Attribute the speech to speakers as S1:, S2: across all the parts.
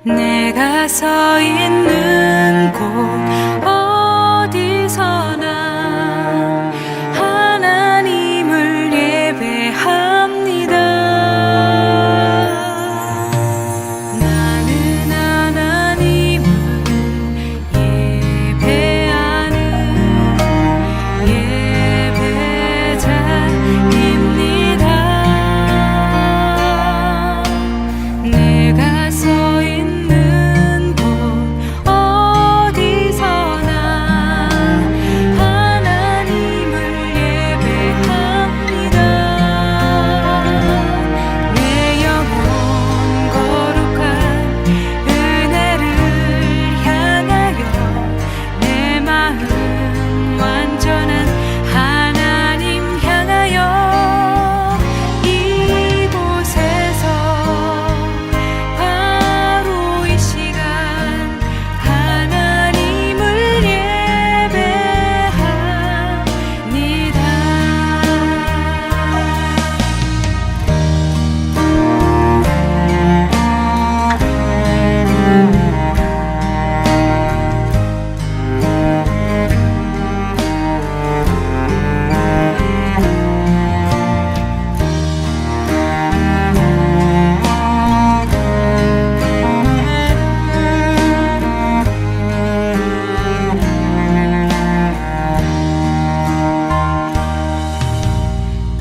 S1: 내가 서 있는 곳 어디서나 하나님을 예배합니다. 나는 하나님을 예배하는 예배자입니다. 내가 서 있는 곳 어디서나 하나님을 예배합니다. 내 영혼 거룩한 은혜를 향하여 내 마음 완전한 하나님 향하여 이곳에서 바로 이 시간 하나님을 예배합니다.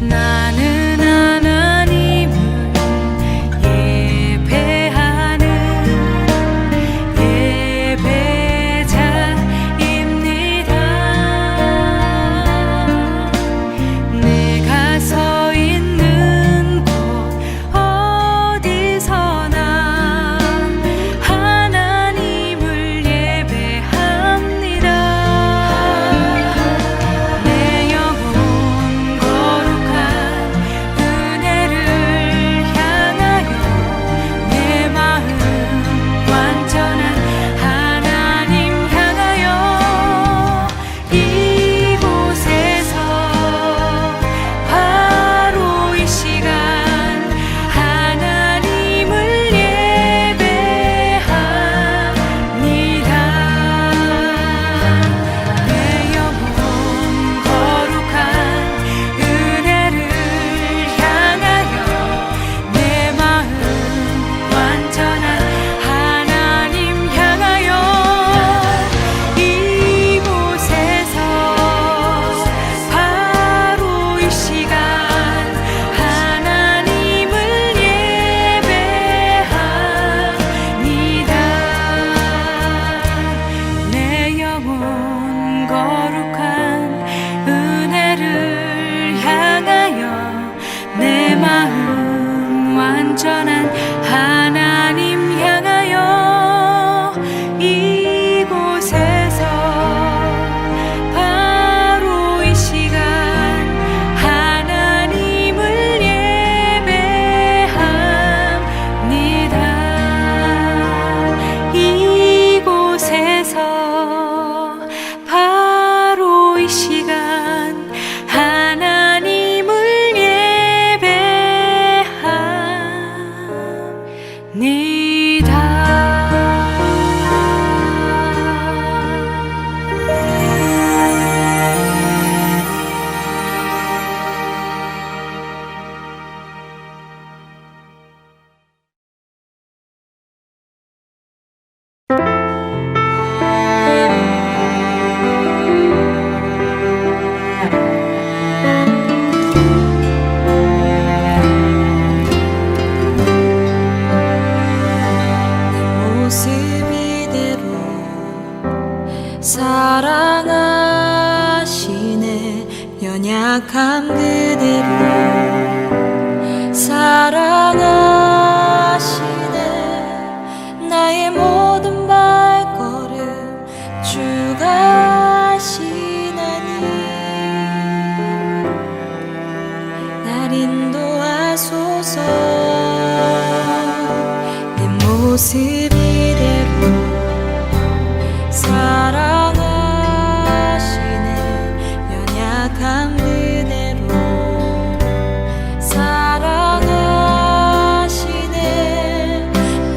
S1: 나는 하나님을 예배하는 예배자입니다. 내가 서 있는 곳 어디서나 하나님을 예배합니다. 내 영혼 거룩한 은혜를 향하여 내 마음 완전한 하나님 향하여 이곳에서 바로 이 시간 하나님을 예배합니다. 내 영혼 거룩한 은혜를 향하여 내 마음 완전한 하나님 향하여 이곳에서 바로 이 시간 하나님을 예배합니다. 내 영혼 거룩한 은혜를 향하여 내 마음 완전한 하나님 향하여 이곳에서 바로 이 시간 하나님을 예배합니다. 이곳에서 바로 이 시간 하나님을 모습 이대로 사랑하시네. 연약함 그대로 사랑하시네. 나의 모든 발걸음 주가 하시나니 날 인도하소서. 내 모습 이대로 사랑하시네. 연약함 그대로 사랑하시네.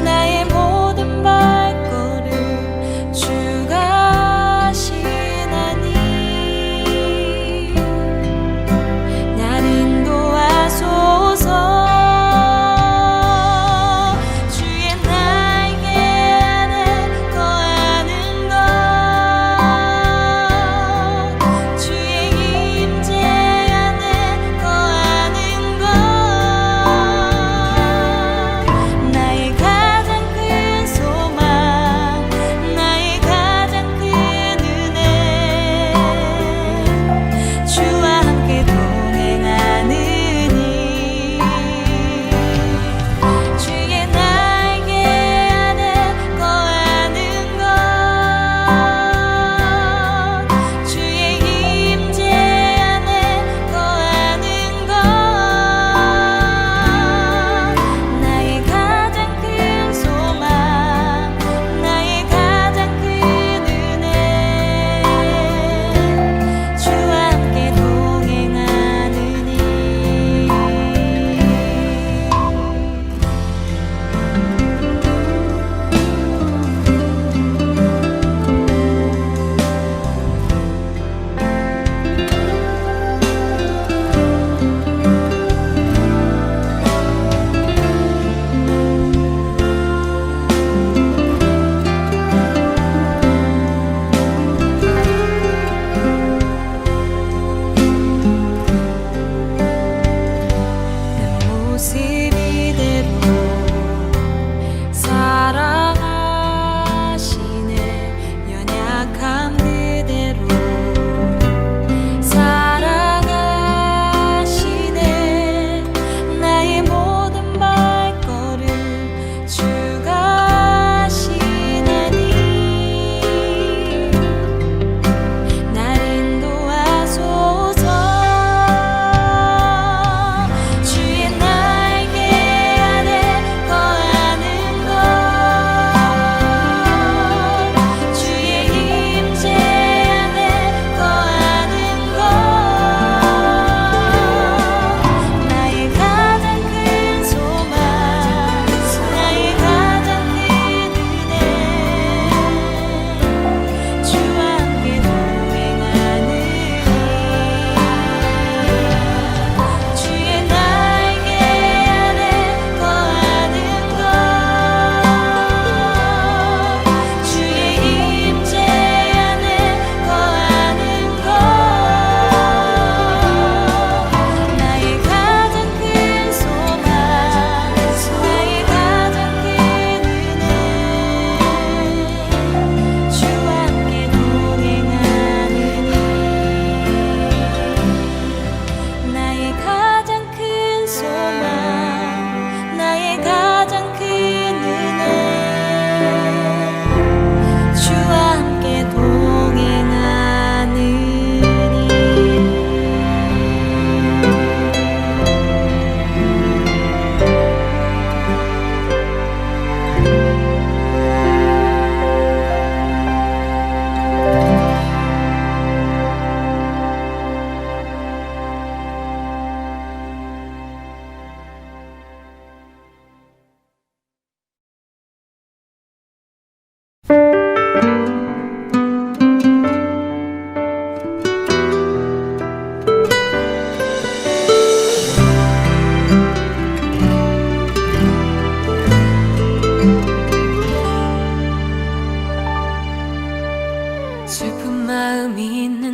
S1: 나의 모든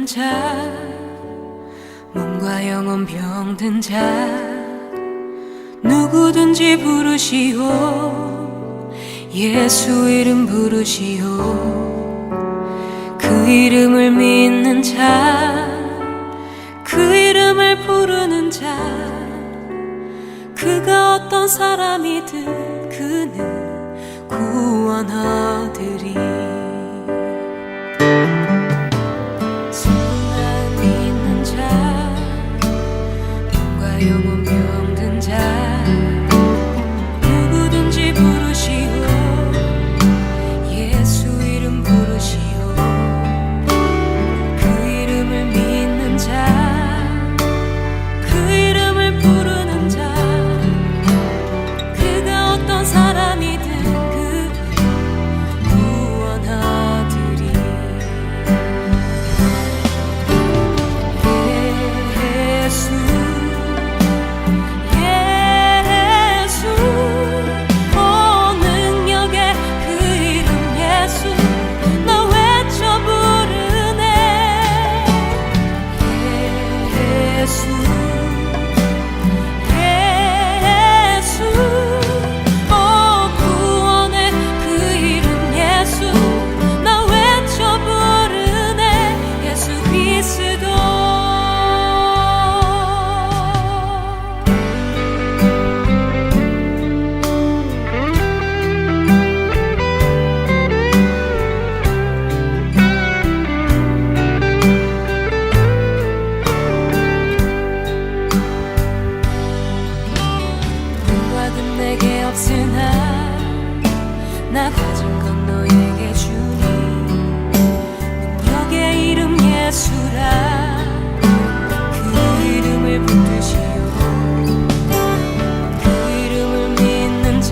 S1: 부르는 자, 몸과 영혼 병든 자, 누구든지 부르시오. 예수 이름 부르시오. 그 이름을 믿는 자, 그 이름을 부르는 자, 그가 어떤 사람이든 그는 구원하리리. 수만 믿는 자, 몸과 영혼 병든 자, 누구든지 부르시오. 예수 이름 부르시오. 그 이름을 믿는 자, 그 이름을 부르는 자, 그가 어떤 사람이든 그 구원하리리. 예수 예수 오 능력의 그 이름 예수, 나 외쳐 부르네. 예수 예수 오 구원의 그 이름 예수, 나 외쳐 부르네. 예수 그리스도. 눈과금 내게 없으나 나 가진 건 너에게 주니. 능력의 이름 예수라. 그 이름을 붙드시오. 그 이름을 믿는 자,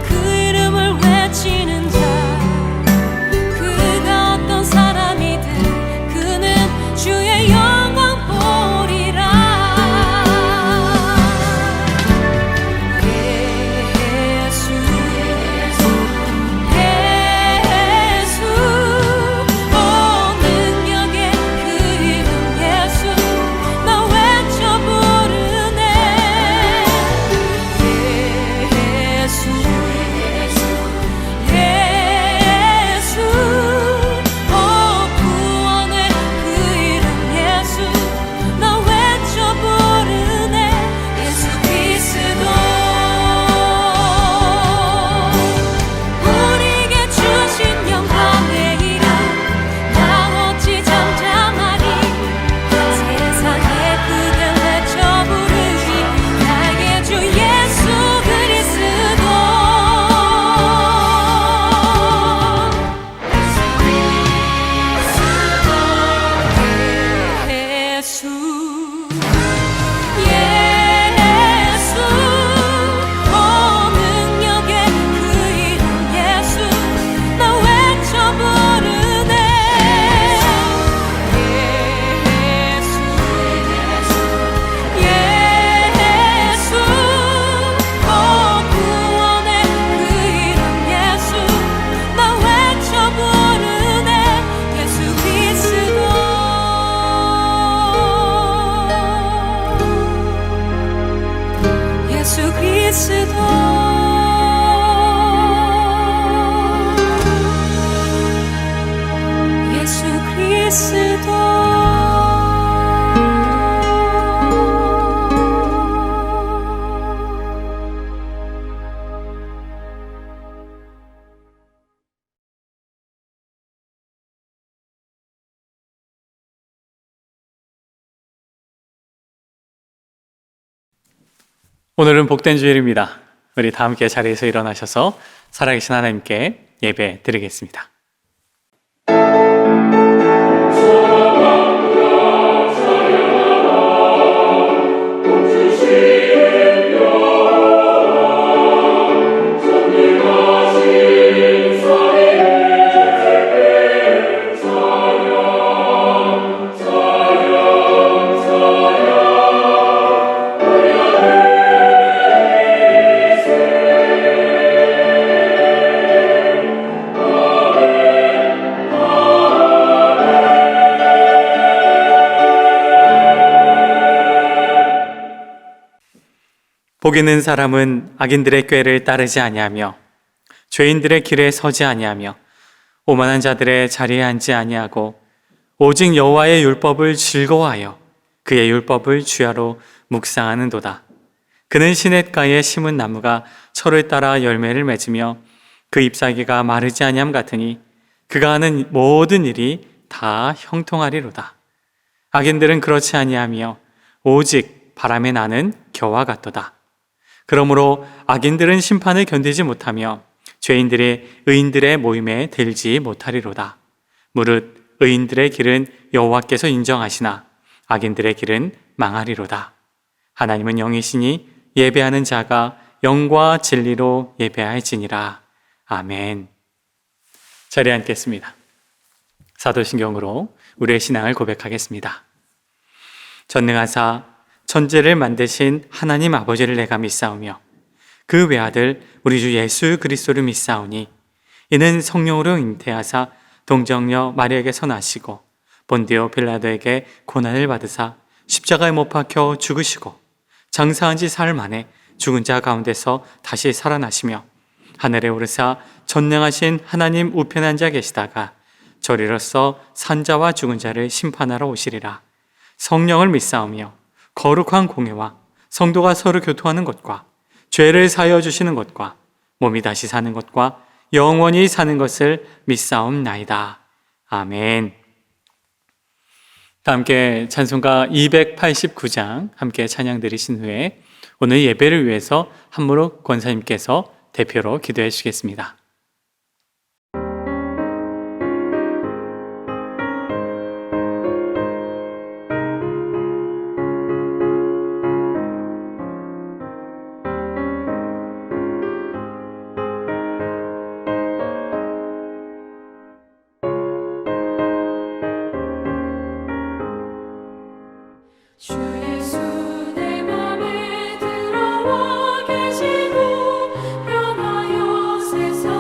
S1: 그 이름을 외치는 자, 그가 어떤 사람이든 그는 주의 영광 보리라. 예수 예수 오 능력의 그 이름 예수, 나 외쳐 부르네. 예수 예수 오 구원의 그 이름 예수, 나 외쳐 부르네. 예수 그리스도. 우리에게 주신 영광의 이름, 나 어찌 잠잠하리. 세상에 크게 외쳐 부르기 나의 주 예수 그리스도. 예수 예수 오 능력의 그 이름 예수, 나 외쳐 부르네. 예수 예수 오 구원의 그 이름 예수, 나 외쳐 부르네. 예수 그리스도. 예수 그리스도. 예수 그리스도.
S2: 오늘은 복된 주일입니다. 우리 다 함께 자리에서 일어나셔서 살아계신 하나님께 예배 드리겠습니다.
S3: 아멘.
S2: 복 있는 사람은 악인들의 꾀를 따르지 아니하며 죄인들의 길에 서지 아니하며 오만한 자들의 자리에 앉지 아니하고 오직 여호와의 율법을 즐거워하여 그의 율법을 주야로 묵상하는도다. 그는 시냇가에 심은 나무가 철을 따라 열매를 맺으며 그 잎사귀가 마르지 아니함 같으니 그가 하는 모든 일이 다 형통하리로다. 악인들은 그렇지 아니하며 오직 바람에 나는 겨와 같도다. 그러므로 악인들은 심판을 견디지 못하며 죄인들이 의인들의 모임에 들지 못하리로다. 무릇 의인들의 길은 여호와께서 인정하시나 악인들의 길은 망하리로다. 하나님은 영이시니 예배하는 자가 영과 진리로 예배할지니라. 아멘. 자리에 앉겠습니다. 사도신경으로 우리의 신앙을 고백하겠습니다. 전능하사 천지를 만드신 하나님 아버지를 내가 믿사오며 그 외아들 우리 주 예수 그리스도를 믿사오니 이는 성령으로 잉태하사 동정녀 마리아에게서 나시고 본디오 빌라도에게 고난을 받으사 십자가에 못 박혀 죽으시고 장사한 지 사흘 만에 죽은 자 가운데서 다시 살아나시며 하늘에 오르사 전능하신 하나님 우편에 앉아 계시다가 저리로서 산자와 죽은 자를 심판하러 오시리라. 성령을 믿사오며 거룩한 공회와 성도가 서로 교통하는 것과 죄를 사하여 주시는 것과 몸이 다시 사는 것과 영원히 사는 것을 믿사옵나이다. 아멘. 다 함께 찬송가 289장 함께 찬양 드리신 후에 오늘 예배를 위해서 한무룩 권사님께서 대표로 기도해 주시겠습니다.
S1: 주 예수 내 맘에 들어와 계시고 변하여 세상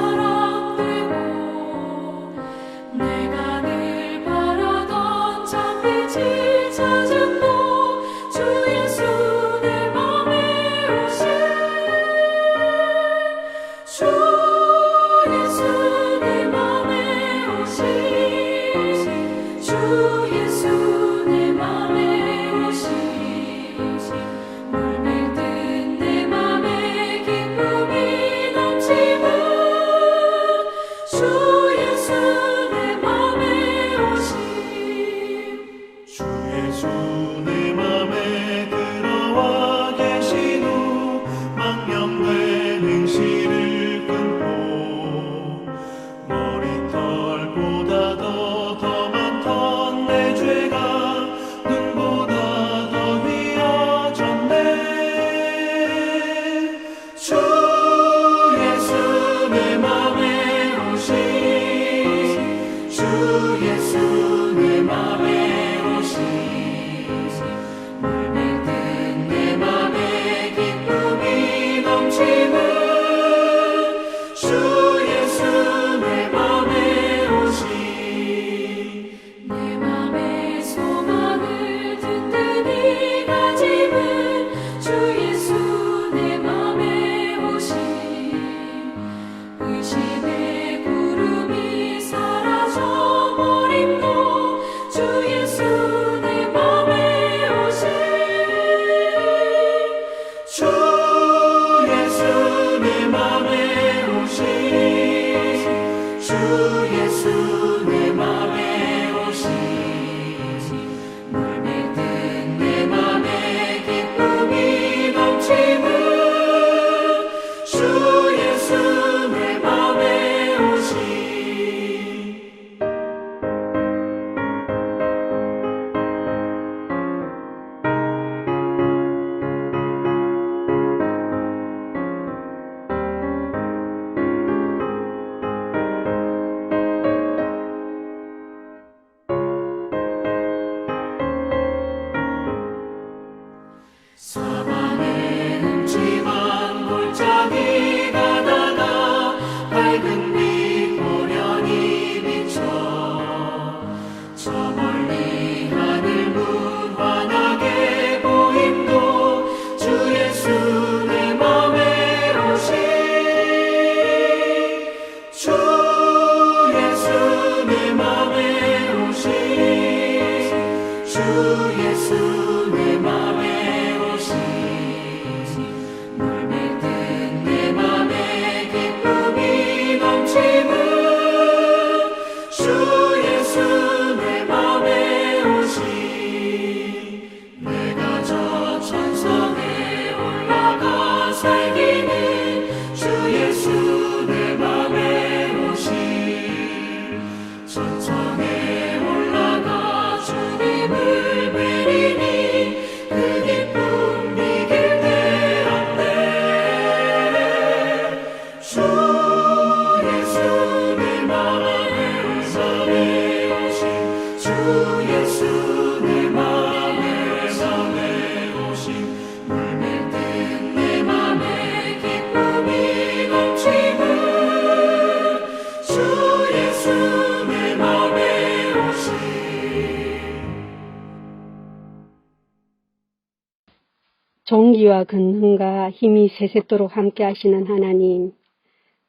S3: 진리와 권능과 힘이 세세토록 함께 하시는 하나님,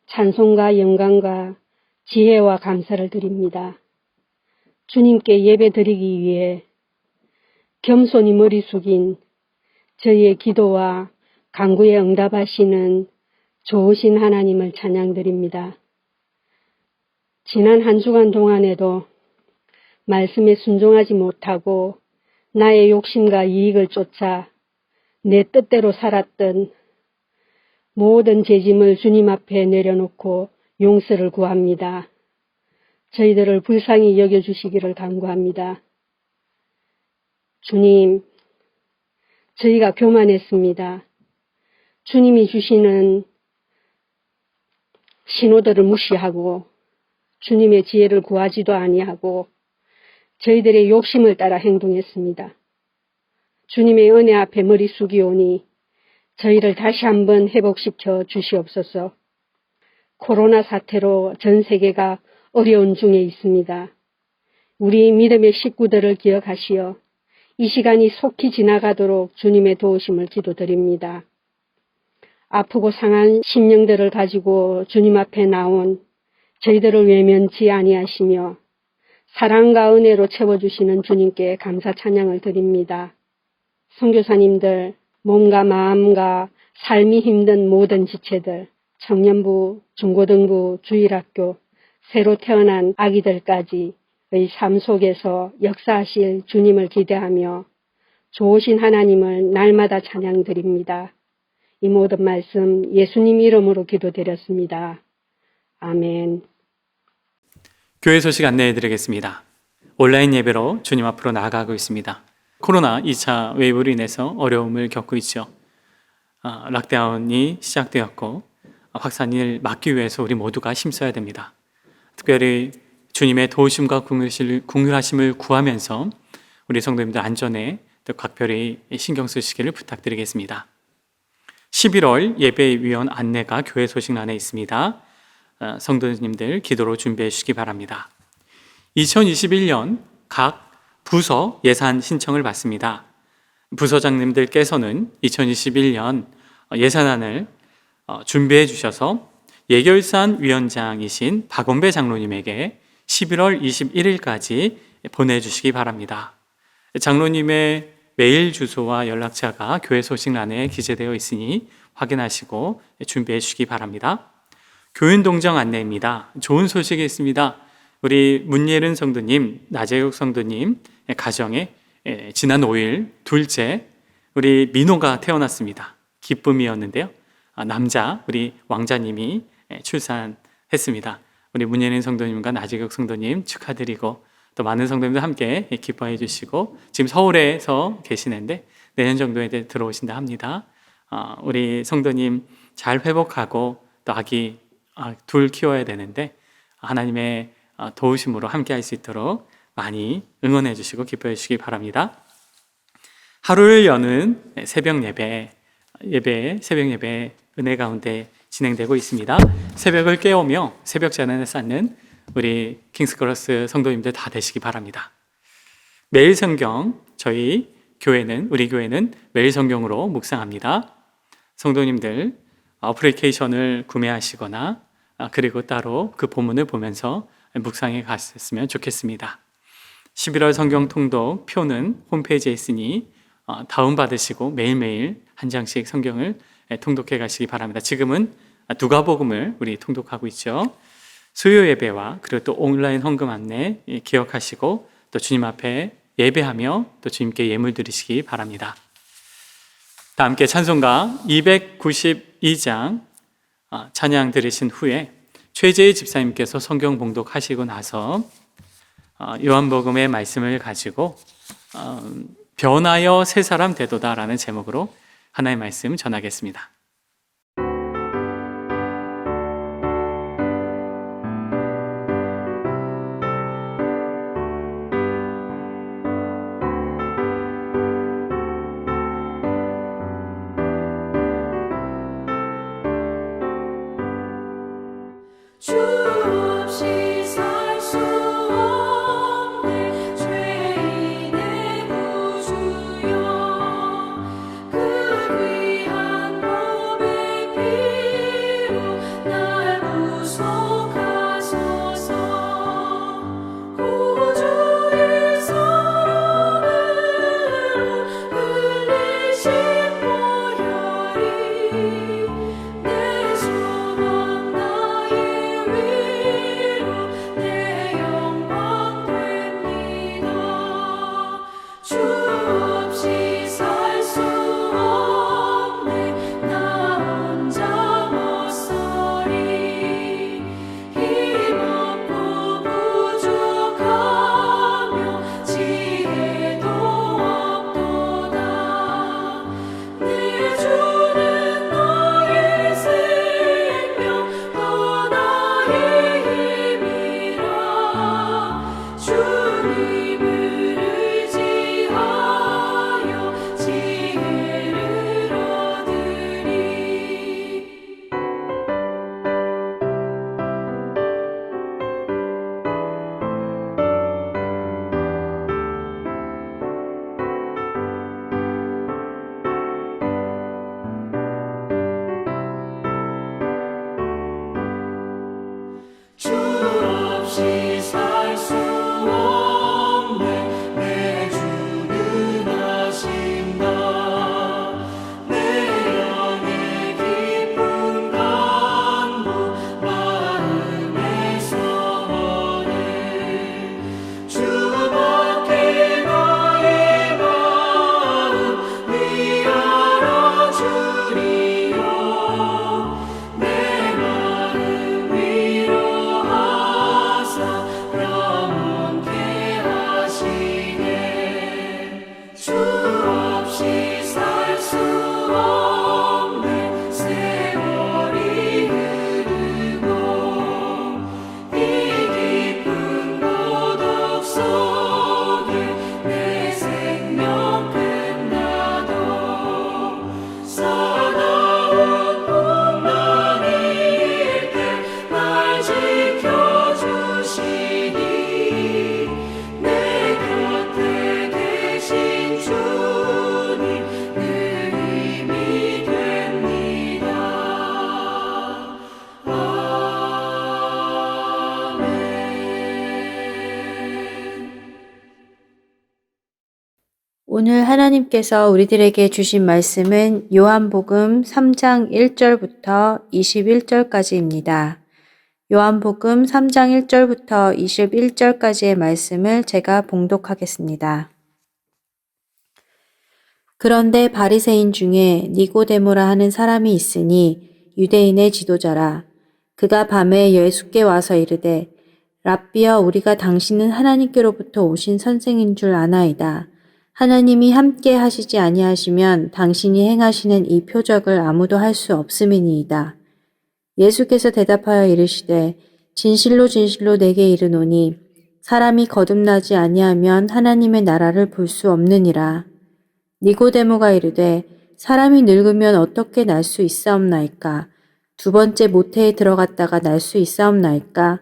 S3: 찬송과 영광과 지혜와 감사를 드립니다. 주님께 예배 드리기 위해 겸손히 머리 숙인 저희의 기도와 간구에 응답하시는 좋으신 하나님을 찬양드립니다. 지난 한 주간 동안에도 말씀에 순종하지 못하고 나의 욕심과 이익을 쫓아 내 뜻대로 살았던 모든 죄짐을 주님 앞에 내려놓고 용서를 구합니다. 저희들을 불쌍히 여겨주시기를 간구합니다. 주님, 저희가 교만했습니다. 주님이 주시는 신호들을 무시하고 주님의 지혜를 구하지도 아니하고 저희들의 욕심을 따라 행동했습니다. 주님의 은혜 앞에 머리 숙이오니 저희를 다시 한번 회복시켜 주시옵소서. 코로나 사태로 전 세계가 어려운 중에 있습니다. 우리 믿음의 식구들을 기억하시어 이 시간이 속히 지나가도록 주님의 도우심을 기도드립니다. 아프고 상한 심령들을 가지고 주님 앞에 나온 저희들을 외면치 아니하시며 사랑과 은혜로 채워주시는 주님께 감사 찬양을 드립니다. 선교사님들, 몸과 마음과 삶이 힘든 모든 지체들, 청년부, 중고등부, 주일학교, 새로 태어난 아기들까지의 삶 속에서 역사하실 주님을 기대하며 좋으신 하나님을 날마다 찬양드립니다. 이 모든 말씀 예수님 이름으로 기도드렸습니다. 아멘.
S2: 교회 소식 안내해 드리겠습니다. 온라인 예배로 주님 앞으로 나아가고 있습니다. 코로나 2차 웨이브로 인해서 어려움을 겪고 있죠. 락다운이 시작되었고 확산을 막기 위해서 우리 모두가 힘써야 됩니다. 특별히 주님의 도우심과 궁휼하심을 구하면서 우리 성도님들 안전에 또 각별히 신경 쓰시기를 부탁드리겠습니다. 11월 예배위원 안내가 교회 소식란에 있습니다. 성도님들 기도로 준비해 주시기 바랍니다. 2021년 각 부서 예산 신청을 받습니다. 부서장님들께서는 2021년 예산안을 준비해 주셔서 예결산 위원장이신 박원배 장로님에게 11월 21일까지 보내주시기 바랍니다. 장로님의 메일 주소와 연락처가 교회 소식란에 기재되어 있으니 확인하시고 준비해 주시기 바랍니다. 교인동정 안내입니다. 좋은 소식이 있습니다. 우리 문예른 성도님, 나재욱 성도님 가정에 지난 5일 둘째 우리 민호가 태어났습니다. 기쁨이었는데요. 남자 우리 왕자님이 출산했습니다. 우리 문예린 성도님과 나재욱 성도님 축하드리고 또 많은 성도님들 함께 기뻐해 주시고 지금 서울에서 계시는데 내년 정도에 들어오신다 합니다. 우리 성도님 잘 회복하고 또 아기 둘 키워야 되는데 하나님의 도우심으로 함께 할 수 있도록 많이 응원해 주시고 기뻐해 주시기 바랍니다. 하루를 여는 새벽 예배 은혜 가운데 진행되고 있습니다. 새벽을 깨우며 새벽 잔을 쌓는 우리 킹스크로스 성도님들 다 되시기 바랍니다. 매일 성경 우리 교회는 매일 성경으로 묵상합니다. 성도님들 어플리케이션을 구매하시거나 그리고 따로 그 본문을 보면서 묵상해 갔으면 좋겠습니다. 11월 성경 통독 표는 홈페이지에 있으니 다운받으시고 매일매일 한 장씩 성경을 통독해 가시기 바랍니다. 지금은 누가복음을 우리 통독하고 있죠. 수요 예배와 그리고 또 온라인 헌금 안내 기억하시고 또 주님 앞에 예배하며 또 주님께 예물 드리시기 바랍니다. 다 함께 찬송가 292장 찬양 들으신 후에 최재희 집사님께서 성경 봉독하시고 나서 요한복음의 말씀을 가지고 변하여 새 사람 되도다라는 제목으로 하나의 말씀 전하겠습니다.
S1: 주 없이 살 수 없네 죄인의 구주여 그
S4: 오늘 하나님께서 우리들에게 주신 말씀은 요한복음 3장 1절부터 21절까지입니다. 요한복음 3장 1절부터 21절까지의 말씀을 제가 봉독하겠습니다. 그런데 바리새인 중에 니고데모라 하는 사람이 있으니 유대인의 지도자라. 그가 밤에 예수께 와서 이르되 랍비여, 우리가 당신은 하나님께로부터 오신 선생인 줄 아나이다. 하나님이 함께 하시지 아니하시면 당신이 행하시는 이 표적을 아무도 할 수 없음이니이다. 예수께서 대답하여 이르시되 진실로 진실로 내게 이르노니 사람이 거듭나지 아니하면 하나님의 나라를 볼 수 없느니라. 니고데모가 이르되 사람이 늙으면 어떻게 날 수 있사옵나이까? 두 번째 모태에 들어갔다가 날 수 있사옵나이까?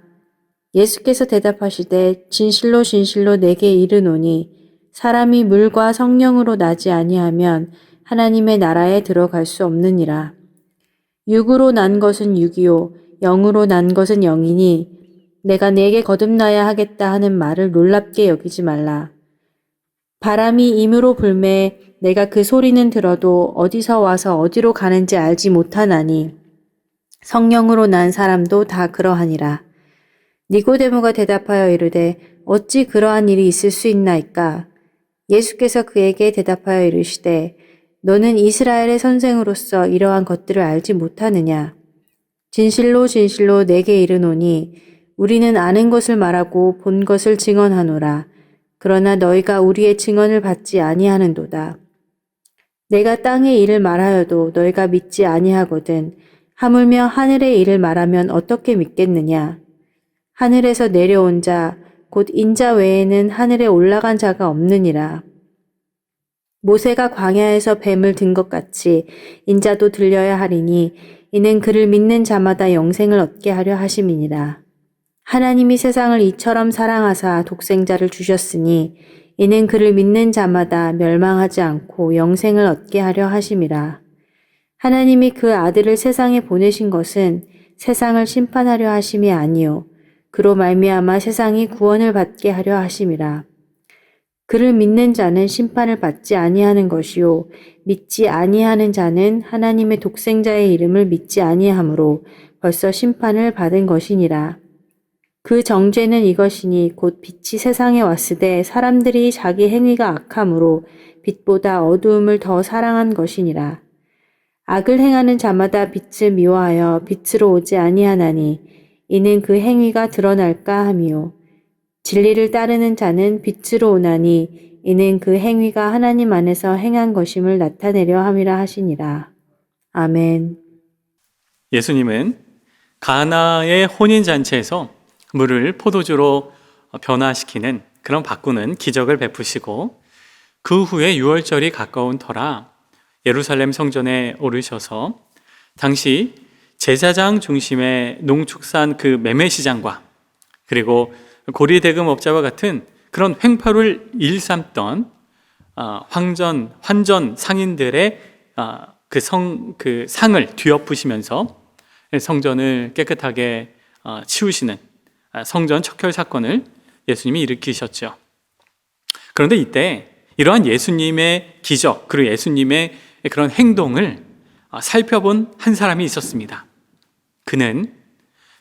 S4: 예수께서 대답하시되 진실로 진실로 내게 이르노니 사람이 물과 성령으로 나지 아니하면 하나님의 나라에 들어갈 수 없느니라. 육으로 난 것은 육이요 영으로 난 것은 영이니 내가 내게 거듭나야 하겠다 하는 말을 놀랍게 여기지 말라. 바람이 임으로 불매 내가 그 소리는 들어도 어디서 와서 어디로 가는지 알지 못하나니 성령으로 난 사람도 다 그러하니라. 니고데모가 대답하여 이르되 어찌 그러한 일이 있을 수 있나이까? 예수께서 그에게 대답하여 이르시되 너는 이스라엘의 선생으로서 이러한 것들을 알지 못하느냐? 진실로 진실로 내게 이르노니 우리는 아는 것을 말하고 본 것을 증언하노라. 그러나 너희가 우리의 증언을 받지 아니하는도다. 내가 땅의 일을 말하여도 너희가 믿지 아니하거든. 하물며 하늘의 일을 말하면 어떻게 믿겠느냐? 하늘에서 내려온 자, 곧 인자 외에는 하늘에 올라간 자가 없느니라. 모세가 광야에서 뱀을 든 것 같이 인자도 들려야 하리니 이는 그를 믿는 자마다 영생을 얻게 하려 하심이니라. 하나님이 세상을 이처럼 사랑하사 독생자를 주셨으니 이는 그를 믿는 자마다 멸망하지 않고 영생을 얻게 하려 하심이라. 하나님이 그 아들을 세상에 보내신 것은 세상을 심판하려 하심이 아니요 그로 말미암아 세상이 구원을 받게 하려 하심이라. 그를 믿는 자는 심판을 받지 아니하는 것이요 믿지 아니하는 자는 하나님의 독생자의 이름을 믿지 아니하므로 벌써 심판을 받은 것이니라. 그 정죄는 이것이니 곧 빛이 세상에 왔으되 사람들이 자기 행위가 악함으로 빛보다 어두움을 더 사랑한 것이니라. 악을 행하는 자마다 빛을 미워하여 빛으로 오지 아니하나니 이는 그 행위가 드러날까 함이요 진리를 따르는 자는 빛으로 오나니 이는 그 행위가 하나님 안에서 행한 것임을 나타내려 함이라 하시니라. 아멘.
S2: 예수님은 가나의 혼인잔치에서 물을 포도주로 변화시키는 그런 바꾸는 기적을 베푸시고 그 후에 유월절이 가까운 터라 예루살렘 성전에 오르셔서 당시 제사장 중심의 농축산 그 매매시장과 그리고 고리대금업자와 같은 그런 횡포를 일삼던 환전 상인들의 그 상을 뒤엎으시면서 성전을 깨끗하게 치우시는 성전 척결 사건을 예수님이 일으키셨죠. 그런데 이때 이러한 예수님의 기적 그리고 예수님의 그런 행동을 살펴본 한 사람이 있었습니다. 그는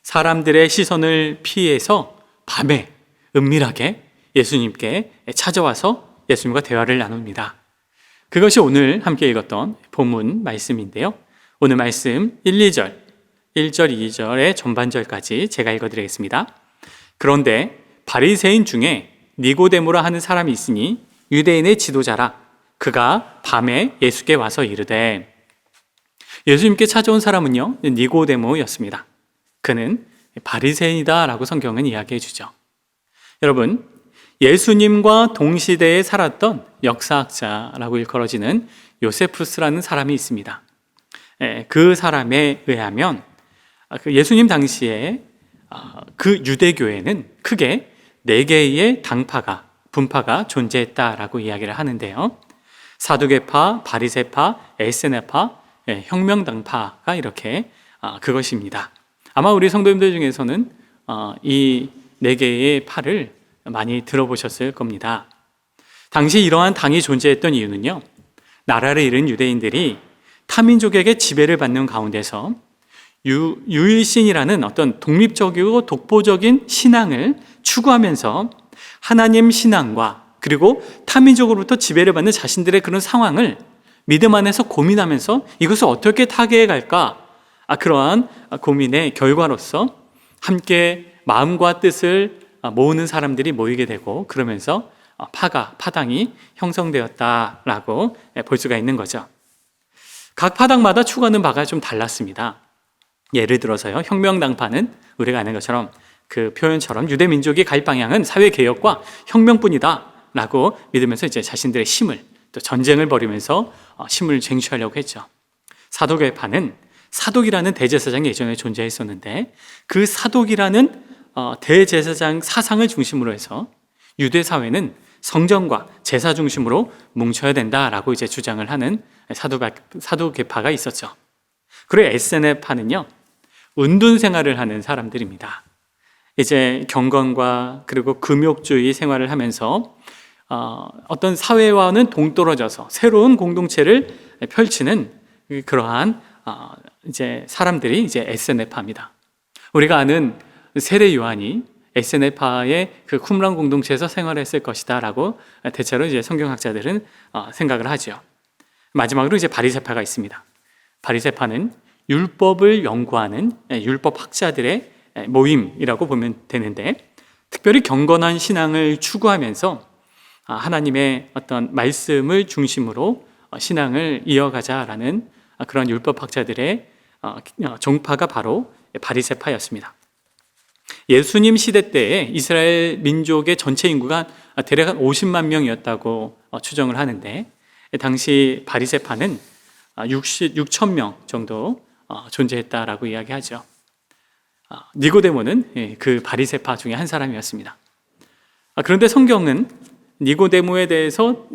S2: 사람들의 시선을 피해서 밤에 은밀하게 예수님께 찾아와서 예수님과 대화를 나눕니다. 그것이 오늘 함께 읽었던 본문 말씀인데요. 오늘 말씀 1, 2절, 1절, 2절의 전반절까지 제가 읽어드리겠습니다. 그런데 바리새인 중에 니고데모라 하는 사람이 있으니 유대인의 지도자라. 그가 밤에 예수께 와서 이르되 예수님께 찾아온 사람은요 니고데모였습니다. 그는 바리새인이다 라고 성경은 이야기해 주죠. 여러분, 예수님과 동시대에 살았던 역사학자라고 일컬어지는 요세푸스라는 사람이 있습니다. 그 사람에 의하면 예수님 당시에 그 유대교회는 크게 4개의 당파가 분파가 존재했다라고 이야기를 하는데요. 사두개파, 바리새파, 에세네파, 혁명당파가 이렇게 그것입니다. 아마 우리 성도님들 중에서는 이 4개의 파를 많이 들어보셨을 겁니다. 당시 이러한 당이 존재했던 이유는요, 나라를 잃은 유대인들이 타민족에게 지배를 받는 가운데서 유일신이라는 어떤 독립적이고 독보적인 신앙을 추구하면서 하나님 신앙과 그리고 타민족으로부터 지배를 받는 자신들의 그런 상황을 믿음 안에서 고민하면서 이것을 어떻게 타개해 갈까? 그러한 고민의 결과로서 함께 마음과 뜻을 모으는 사람들이 모이게 되고, 그러면서 파당이 형성되었다라고 볼 수가 있는 거죠. 각 파당마다 추구하는 바가 좀 달랐습니다. 예를 들어서요, 혁명당파는 우리가 아는 것처럼 그 표현처럼 유대 민족이 갈 방향은 사회 개혁과 혁명뿐이다라고 믿으면서 이제 자신들의 힘을, 또 전쟁을 벌이면서 힘을 쟁취하려고 했죠. 사도계파는 사독이라는 대제사장이 예전에 존재했었는데, 그 사독이라는 대제사장 사상을 중심으로 해서 유대 사회는 성전과 제사 중심으로 뭉쳐야 된다라고 이제 주장을 하는 사도계파가 있었죠. 그리고 에세네파는요, 은둔 생활을 하는 사람들입니다. 이제 경건과 그리고 금욕주의 생활을 하면서 어떤 사회와는 동떨어져서 새로운 공동체를 펼치는 그러한 이제 사람들이 이제 에세네파입니다. 우리가 아는 세례 요한이 에세네파의 그 쿰란 공동체에서 생활했을 것이다라고 대체로 이제 성경학자들은 생각을 하죠. 마지막으로 이제 바리새파가 있습니다. 바리새파는 율법을 연구하는 율법 학자들의 모임이라고 보면 되는데, 특별히 경건한 신앙을 추구하면서 하나님의 어떤 말씀을 중심으로 신앙을 이어가자라는 그런 율법 학자들의 종파가 바로 바리새파였습니다. 예수님 시대 때에 이스라엘 민족의 전체 인구가 대략 50만 명이었다고 추정을 하는데, 당시 바리새파는 6천 명 정도 존재했다라고 이야기하죠. 니고데모는 그 바리새파 중에 한 사람이었습니다. 그런데 성경은 니고데모에 대해서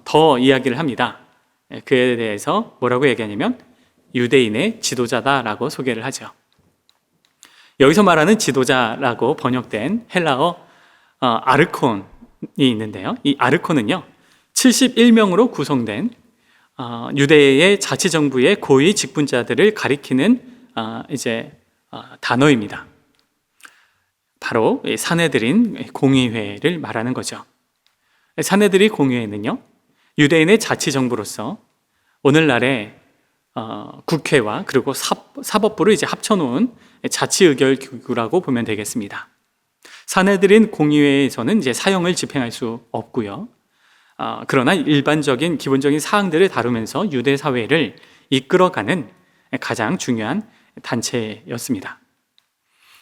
S2: 더 이야기를 합니다. 그에 대해서 뭐라고 얘기하냐면 유대인의 지도자다라고 소개를 하죠. 여기서 말하는 지도자라고 번역된 헬라어 아르콘이 있는데요, 이 아르콘은요 71명으로 구성된 유대의 자치정부의 고위 직분자들을 가리키는 이제 단어입니다. 바로 사내들인 공의회를 말하는 거죠. 사내들이 공의회는요, 유대인의 자치정부로서 오늘날의 국회와 그리고 사법부를 이제 합쳐놓은 자치의결기구라고 보면 되겠습니다. 사내들인 공의회에서는 이제 사형을 집행할 수 없고요. 그러나 일반적인 기본적인 사항들을 다루면서 유대 사회를 이끌어가는 가장 중요한 단체였습니다.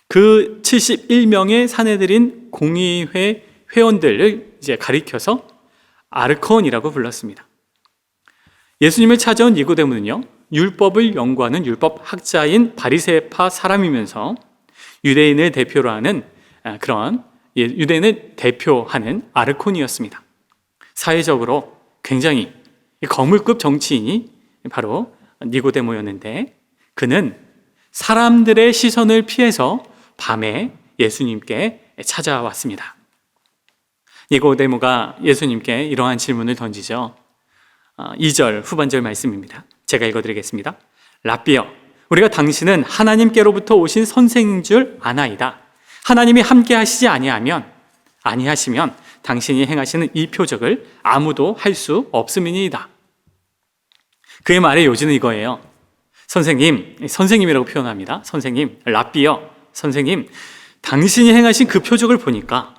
S2: 그 71명의 사내들인 공의회 회원들을 이제 가리켜서 아르콘이라고 불렀습니다. 예수님을 찾아온 니고데모는요, 율법을 연구하는 율법 학자인 바리새파 사람이면서 유대인을 대표로 하는 그런 유대인을 대표하는 아르콘이었습니다. 사회적으로 굉장히 거물급 정치인이 바로 니고데모였는데, 그는 사람들의 시선을 피해서 밤에 예수님께 찾아왔습니다. 니고데모가 예수님께 이러한 질문을 던지죠. 2절 후반절 말씀입니다. 제가 읽어드리겠습니다. 랍비여, 우리가 당신은 하나님께로부터 오신 선생인 줄 아나이다. 하나님이 함께 하시지 아니하시면 당신이 행하시는 이 표적을 아무도 할 수 없음이니이다. 그의 말의 요지는 이거예요. 선생님이라고 표현합니다. 선생님, 랍비여, 선생님, 당신이 행하신 그 표적을 보니까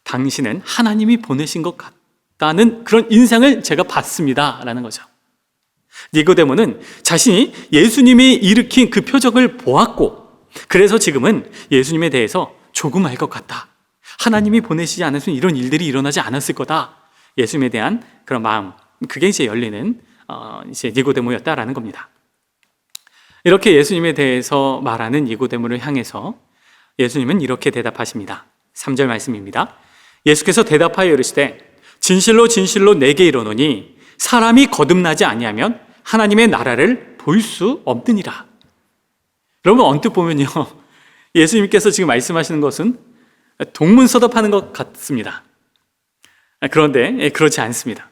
S2: 당신은 하나님이 보내신 것 같다는 그런 인상을 제가 받습니다 라는 거죠. 니고데모는 자신이 예수님이 일으킨 그 표적을 보았고, 그래서 지금은 예수님에 대해서 조금 알 것 같다. 하나님이 보내시지 않았으면 이런 일들이 일어나지 않았을 거다. 예수님에 대한 그런 마음, 그게 이제 열리는 이제 니고데모였다라는 겁니다. 이렇게 예수님에 대해서 말하는 니고데모를 향해서 예수님은 이렇게 대답하십니다. 3절 말씀입니다. 예수께서 대답하여 이르시되 진실로 진실로 내게 이르노니 사람이 거듭나지 아니하면 하나님의 나라를 볼 수 없느니라. 여러분, 언뜻 보면요, 예수님께서 지금 말씀하시는 것은 동문서답하는 것 같습니다. 그런데 그렇지 않습니다.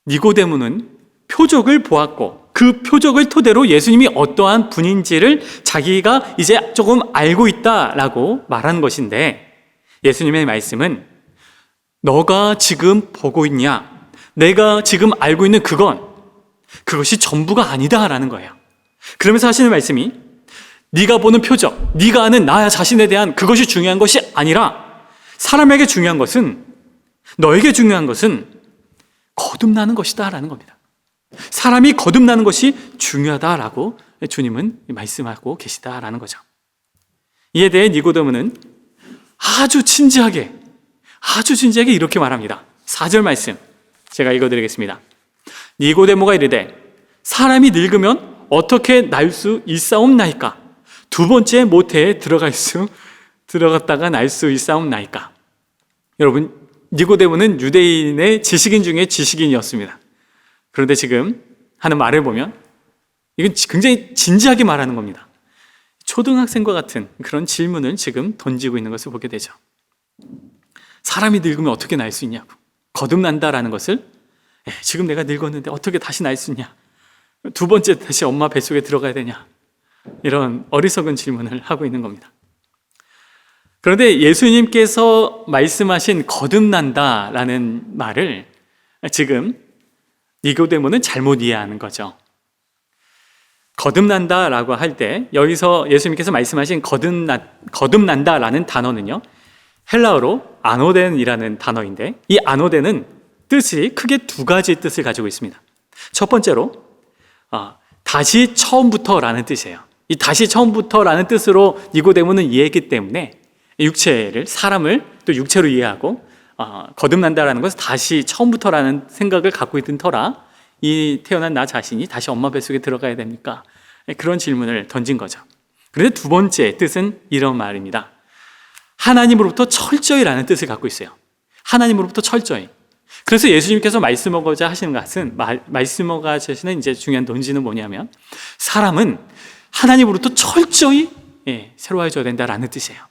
S2: 니고데모는 표적을 보았고 그 표적을 토대로 예수님이 어떠한 분인지를 자기가 이제 조금 알고 있다라고 말하는 것인데, 예수님의 말씀은 너가 지금 보고 있냐, 내가 지금 알고 있는 그것이 전부가 아니다라는 거예요. 그러면서 하시는 말씀이 네가 보는 표적, 네가 아는 나 자신에 대한 그것이 중요한 것이 아니라 사람에게 중요한 것은, 너에게 중요한 것은 거듭나는 것이다 라는 겁니다. 사람이 거듭나는 것이 중요하다라고 주님은 말씀하고 계시다라는 거죠. 이에 대해 니고데모는 아주 진지하게 이렇게 말합니다. 4절 말씀 제가 읽어드리겠습니다. 니고데모가 이르되 사람이 늙으면 어떻게 날 수 있사옵나이까? 두 번째 모태에 들어갔다가 날 수 있사옵나이까? 여러분, 니고데모는 유대인의 지식인 중에 지식인이었습니다. 그런데 지금 하는 말을 보면 이건 굉장히 진지하게 말하는 겁니다. 초등학생과 같은 그런 질문을 지금 던지고 있는 것을 보게 되죠. 사람이 늙으면 어떻게 날 수 있냐고, 거듭난다라는 것을 지금 내가 늙었는데 어떻게 다시 날 수 있냐, 두 번째 다시 엄마 뱃속에 들어가야 되냐, 이런 어리석은 질문을 하고 있는 겁니다. 그런데 예수님께서 말씀하신 거듭난다라는 말을 지금 니고데모는 잘못 이해하는 거죠. 거듭난다라고 할 때 여기서 예수님께서 말씀하신 거듭난다라는 단어는요, 헬라어로 아노덴이라는 단어인데, 이 아노덴은 뜻이 크게 두 가지 뜻을 가지고 있습니다. 첫 번째로 다시 처음부터라는 뜻이에요. 이 다시 처음부터라는 뜻으로 니고데모는 이해했기 때문에 육체를, 사람을 또 육체로 이해하고 거듭난다라는 것은 다시 처음부터라는 생각을 갖고 있던 터라 이 태어난 나 자신이 다시 엄마 뱃속에 들어가야 됩니까? 그런 질문을 던진 거죠. 그런데 두 번째 뜻은 이런 말입니다. 하나님으로부터 철저히라는 뜻을 갖고 있어요. 하나님으로부터 철저히. 그래서 예수님께서 말씀하고자 하시는 것은, 말씀하고자 하시는 이제 중요한 논지는 뭐냐면, 사람은 하나님으로부터 철저히 새로워져야 된다라는 뜻이에요.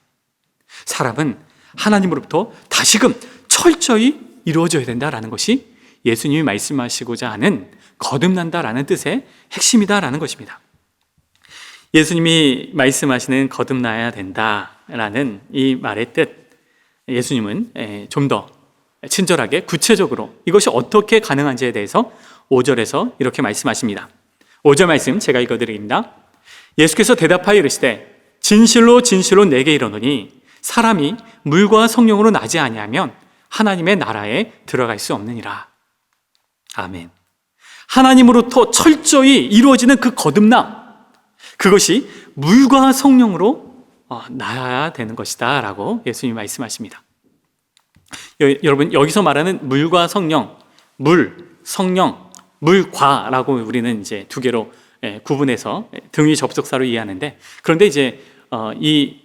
S2: 사람은 하나님으로부터 다시금 철저히 이루어져야 된다라는 것이 예수님이 말씀하시고자 하는 거듭난다라는 뜻의 핵심이다라는 것입니다. 예수님이 말씀하시는 거듭나야 된다라는 이 말의 뜻, 예수님은 좀 더 친절하게 구체적으로 이것이 어떻게 가능한지에 대해서 5절에서 이렇게 말씀하십니다. 5절 말씀 제가 읽어드립니다. 예수께서 대답하여 이르시되 진실로 진실로 내게 이르노니 사람이 물과 성령으로 나지 아니하면 하나님의 나라에 들어갈 수 없느니라. 아멘. 하나님으로부터 철저히 이루어지는 그 거듭남, 그것이 물과 성령으로 나야 되는 것이다 라고 예수님이 말씀하십니다. 여러분, 여기서 말하는 물과 성령, 물, 성령, 물과라고 우리는 이제 두 개로 구분해서 등위 접속사로 이해하는데, 그런데 이제 이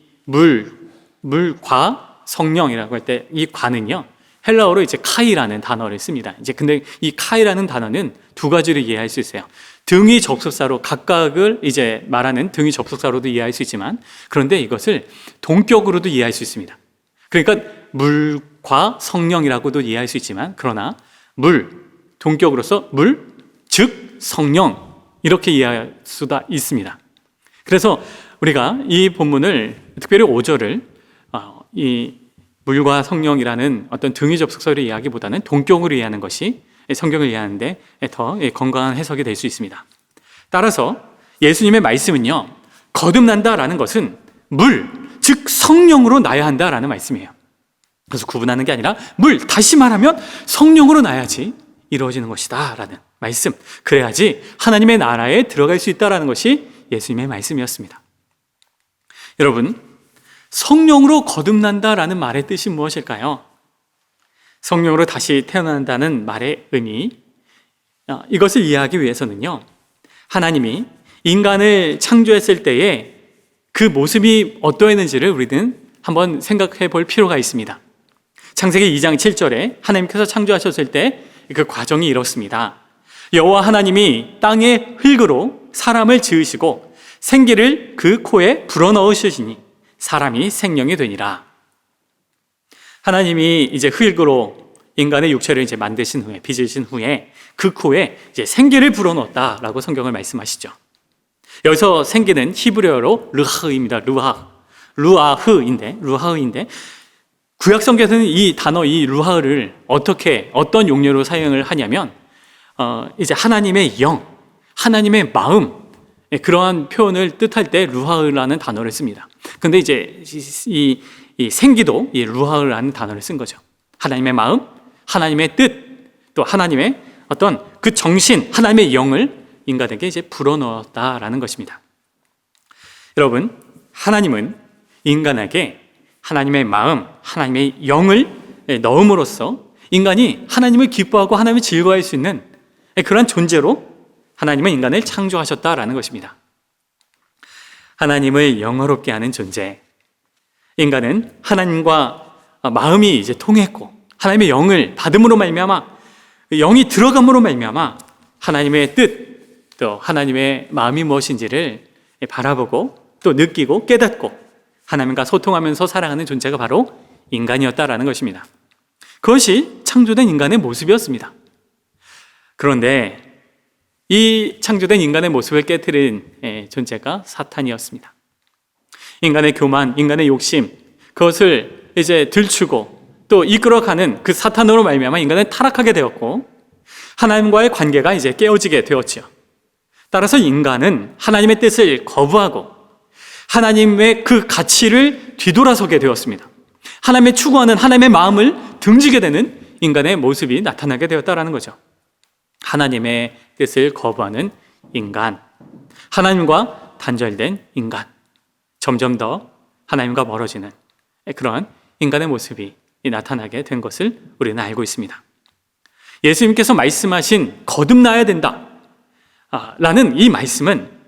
S2: 물과 성령이라고 할 때 이 과는요, 헬라어로 이제 카이라는 단어를 씁니다. 이제 근데 이 카이라는 단어는 두 가지로 이해할 수 있어요. 등위 접속사로 각각을 이제 말하는 등위 접속사로도 이해할 수 있지만, 그런데 이것을 동격으로도 이해할 수 있습니다. 그러니까 물과 성령이라고도 이해할 수 있지만, 그러나 동격으로서 물, 즉 성령, 이렇게 이해할 수도 있습니다. 그래서 우리가 이 본문을, 특별히 5절을 이 물과 성령이라는 어떤 등위 접속사로 이해하기보다는 동격으로 이해하는 것이 성경을 이해하는데 더 건강한 해석이 될 수 있습니다. 따라서 예수님의 말씀은요, 거듭난다라는 것은 물, 즉 성령으로 나야 한다라는 말씀이에요. 그래서 구분하는 게 아니라 다시 말하면 성령으로 나야지 이루어지는 것이다 라는 말씀, 그래야지 하나님의 나라에 들어갈 수 있다라는 것이 예수님의 말씀이었습니다. 여러분, 성령으로 거듭난다라는 말의 뜻이 무엇일까요? 성령으로 다시 태어난다는 말의 의미, 이것을 이해하기 위해서는요, 하나님이 인간을 창조했을 때에 그 모습이 어떠했는지를 우리는 한번 생각해 볼 필요가 있습니다. 창세기 2장 7절에 하나님께서 창조하셨을 때 그 과정이 이렇습니다. 여호와 하나님이 땅의 흙으로 사람을 지으시고 생기를 그 코에 불어넣으시니 사람이 생명이 되니라. 하나님이 이제 흙으로 인간의 육체를 이제 만드신 후에, 빚으신 후에 그 코에 이제 생기를 불어넣었다라고 성경을 말씀하시죠. 여기서 생기는 히브리어로 르하흐입니다. 루하흐인데 구약 성경에서는 이 단어, 이 루하흐를 어떤 용례로 사용을 하냐면 이제 하나님의 영, 하나님의 마음, 그러한 표현을 뜻할 때 루하흐라는 단어를 씁니다. 근데 이제 이 생기도 이 루하흐라는 단어를 쓴 거죠. 하나님의 마음, 하나님의 뜻, 또 하나님의 어떤 그 정신, 하나님의 영을 인간에게 이제 불어넣었다라는 것입니다. 여러분, 하나님은 인간에게 하나님의 마음, 하나님의 영을 넣음으로써 인간이 하나님을 기뻐하고 하나님을 즐거워할 수 있는 그런 존재로 하나님은 인간을 창조하셨다라는 것입니다. 하나님을 영화롭게 하는 존재, 인간은 하나님과 마음이 이제 통했고 하나님의 영을 받음으로 말미암아, 영이 들어감으로 말미암아 하나님의 뜻, 또 하나님의 마음이 무엇인지를 바라보고 또 느끼고 깨닫고 하나님과 소통하면서 살아가는 존재가 바로 인간이었다라는 것입니다. 그것이 창조된 인간의 모습이었습니다. 그런데 이 창조된 인간의 모습을 깨트린 존재가 사탄이었습니다. 인간의 교만, 인간의 욕심, 그것을 이제 들추고 또 이끌어가는 그 사탄으로 말미암아 인간은 타락하게 되었고 하나님과의 관계가 이제 깨어지게 되었지요. 따라서 인간은 하나님의 뜻을 거부하고 하나님의 그 가치를 뒤돌아서게 되었습니다. 하나님의 추구하는 하나님의 마음을 등지게 되는 인간의 모습이 나타나게 되었다는 거죠. 하나님의 뜻을 거부하는 인간, 하나님과 단절된 인간, 점점 더 하나님과 멀어지는 그러한 인간의 모습이 나타나게 된 것을 우리는 알고 있습니다. 예수님께서 말씀하신 거듭나야 된다 라는 이 말씀은,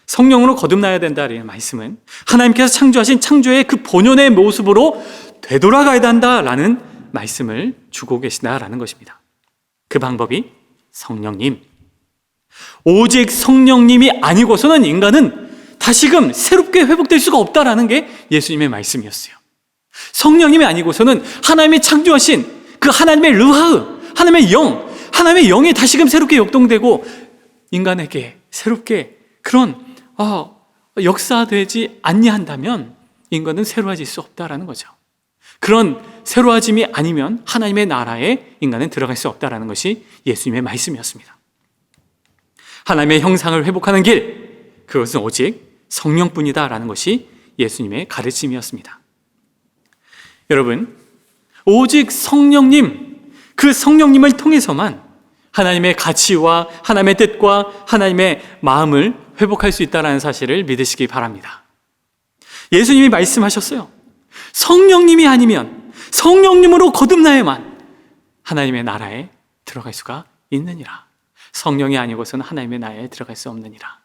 S2: 성령으로 거듭나야 된다는 말씀은 하나님께서 창조하신 창조의 그 본연의 모습으로 되돌아가야 한다라는 말씀을 주고 계시다라는 것입니다. 그 방법이 성령님, 오직 성령님이 아니고서는 인간은 다시금 새롭게 회복될 수가 없다라는 게 예수님의 말씀이었어요. 성령님이 아니고서는 하나님이 창조하신 그 하나님의 르하흐, 하나님의 영, 하나님의 영이 다시금 새롭게 역동되고 인간에게 새롭게 그런 역사되지 아니한다면 인간은 새로워질 수 없다라는 거죠. 그런 새로워짐이 아니면 하나님의 나라에 인간은 들어갈 수 없다라는 것이 예수님의 말씀이었습니다. 하나님의 형상을 회복하는 길, 그것은 오직 성령뿐이다라는 것이 예수님의 가르침이었습니다. 여러분, 오직 성령님, 그 성령님을 통해서만 하나님의 가치와 하나님의 뜻과 하나님의 마음을 회복할 수 있다는 사실을 믿으시기 바랍니다. 예수님이 말씀하셨어요. 성령님이 아니면 성령님으로 거듭나야만 하나님의 나라에 들어갈 수가 있느니라. 성령이 아니고서는 하나님의 나라에 들어갈 수 없느니라.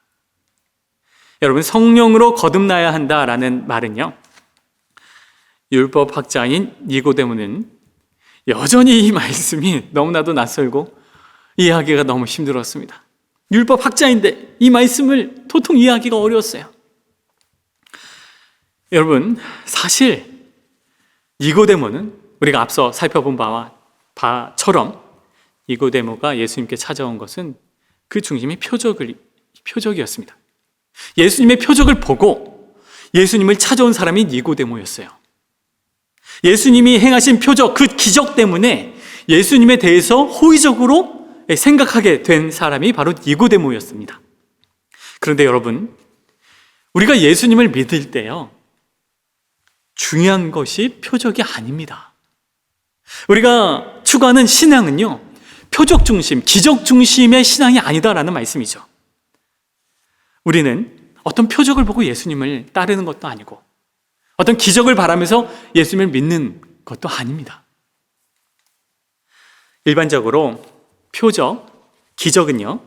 S2: 여러분, 성령으로 거듭나야 한다라는 말은요, 율법학자인 니고데모는 여전히 이 말씀이 너무나도 낯설고 이해하기가 너무 힘들었습니다. 율법학자인데 이 말씀을 도통 이해하기가 어려웠어요. 여러분, 사실 니고데모는 우리가 앞서 살펴본 바처럼 니고데모가 예수님께 찾아온 것은 그 중심이 표적이었습니다. 예수님의 표적을 보고 예수님을 찾아온 사람이 니고데모였어요. 예수님이 행하신 표적, 그 기적 때문에 예수님에 대해서 호의적으로 생각하게 된 사람이 바로 니고데모였습니다. 그런데 여러분, 우리가 예수님을 믿을 때요, 중요한 것이 표적이 아닙니다. 우리가 추구하는 신앙은요, 표적 중심, 기적 중심의 신앙이 아니다라는 말씀이죠. 우리는 어떤 표적을 보고 예수님을 따르는 것도 아니고 어떤 기적을 바라면서 예수님을 믿는 것도 아닙니다. 일반적으로 표적, 기적은요,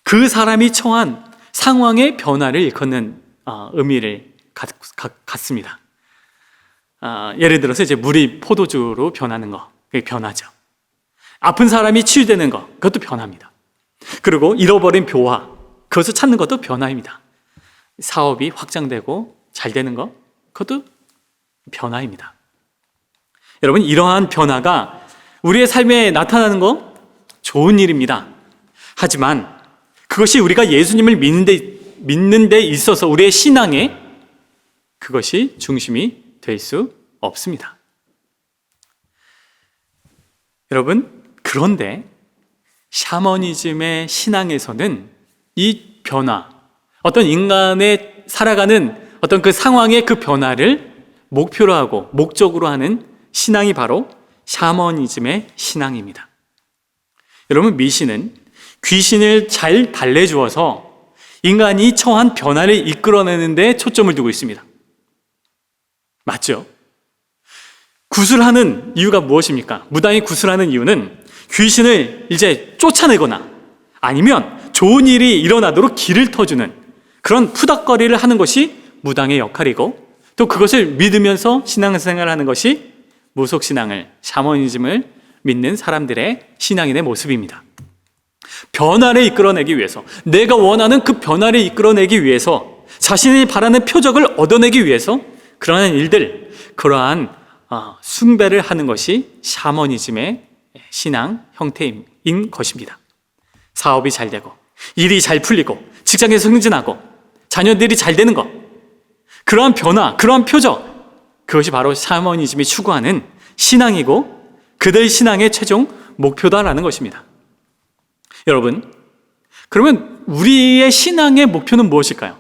S2: 그 사람이 처한 상황의 변화를 일컫는 의미를 갖습니다. 예를 들어서 이제 물이 포도주로 변하는 거, 그게 변화죠. 아픈 사람이 치유되는 거, 그것도 변화입니다. 그리고 잃어버린 묘화, 그것을 찾는 것도 변화입니다. 사업이 확장되고 잘 되는 거, 그것도 변화입니다. 여러분, 이러한 변화가 우리의 삶에 나타나는 거 좋은 일입니다. 하지만 그것이 우리가 예수님을 믿는 데 있어서 우리의 신앙에 그것이 중심이 될 수 없습니다. 여러분, 그런데 샤머니즘의 신앙에서는 이 변화, 어떤 인간의 살아가는 어떤 그 상황의 그 변화를 목표로 하고 목적으로 하는 신앙이 바로 샤머니즘의 신앙입니다. 여러분, 미신은 귀신을 잘 달래주어서 인간이 처한 변화를 이끌어내는 데 초점을 두고 있습니다. 맞죠? 구술하는 이유가 무엇입니까? 무당이 구술하는 이유는 귀신을 이제 쫓아내거나 아니면 좋은 일이 일어나도록 길을 터주는 그런 푸덕거리를 하는 것이 무당의 역할이고, 또 그것을 믿으면서 신앙생활을 하는 것이 무속신앙을, 샤머니즘을 믿는 사람들의 신앙인의 모습입니다. 변화를 이끌어내기 위해서, 내가 원하는 그 변화를 이끌어내기 위해서, 자신이 바라는 표적을 얻어내기 위해서 그러한 일들, 그러한 숭배를 하는 것이 샤머니즘의 신앙 형태인 것입니다. 사업이 잘 되고 일이 잘 풀리고 직장에서 승진하고 자녀들이 잘 되는 것, 그러한 변화, 그러한 표적, 그것이 바로 샤머니즘이 추구하는 신앙이고 그들 신앙의 최종 목표다라는 것입니다. 여러분, 그러면 우리의 신앙의 목표는 무엇일까요?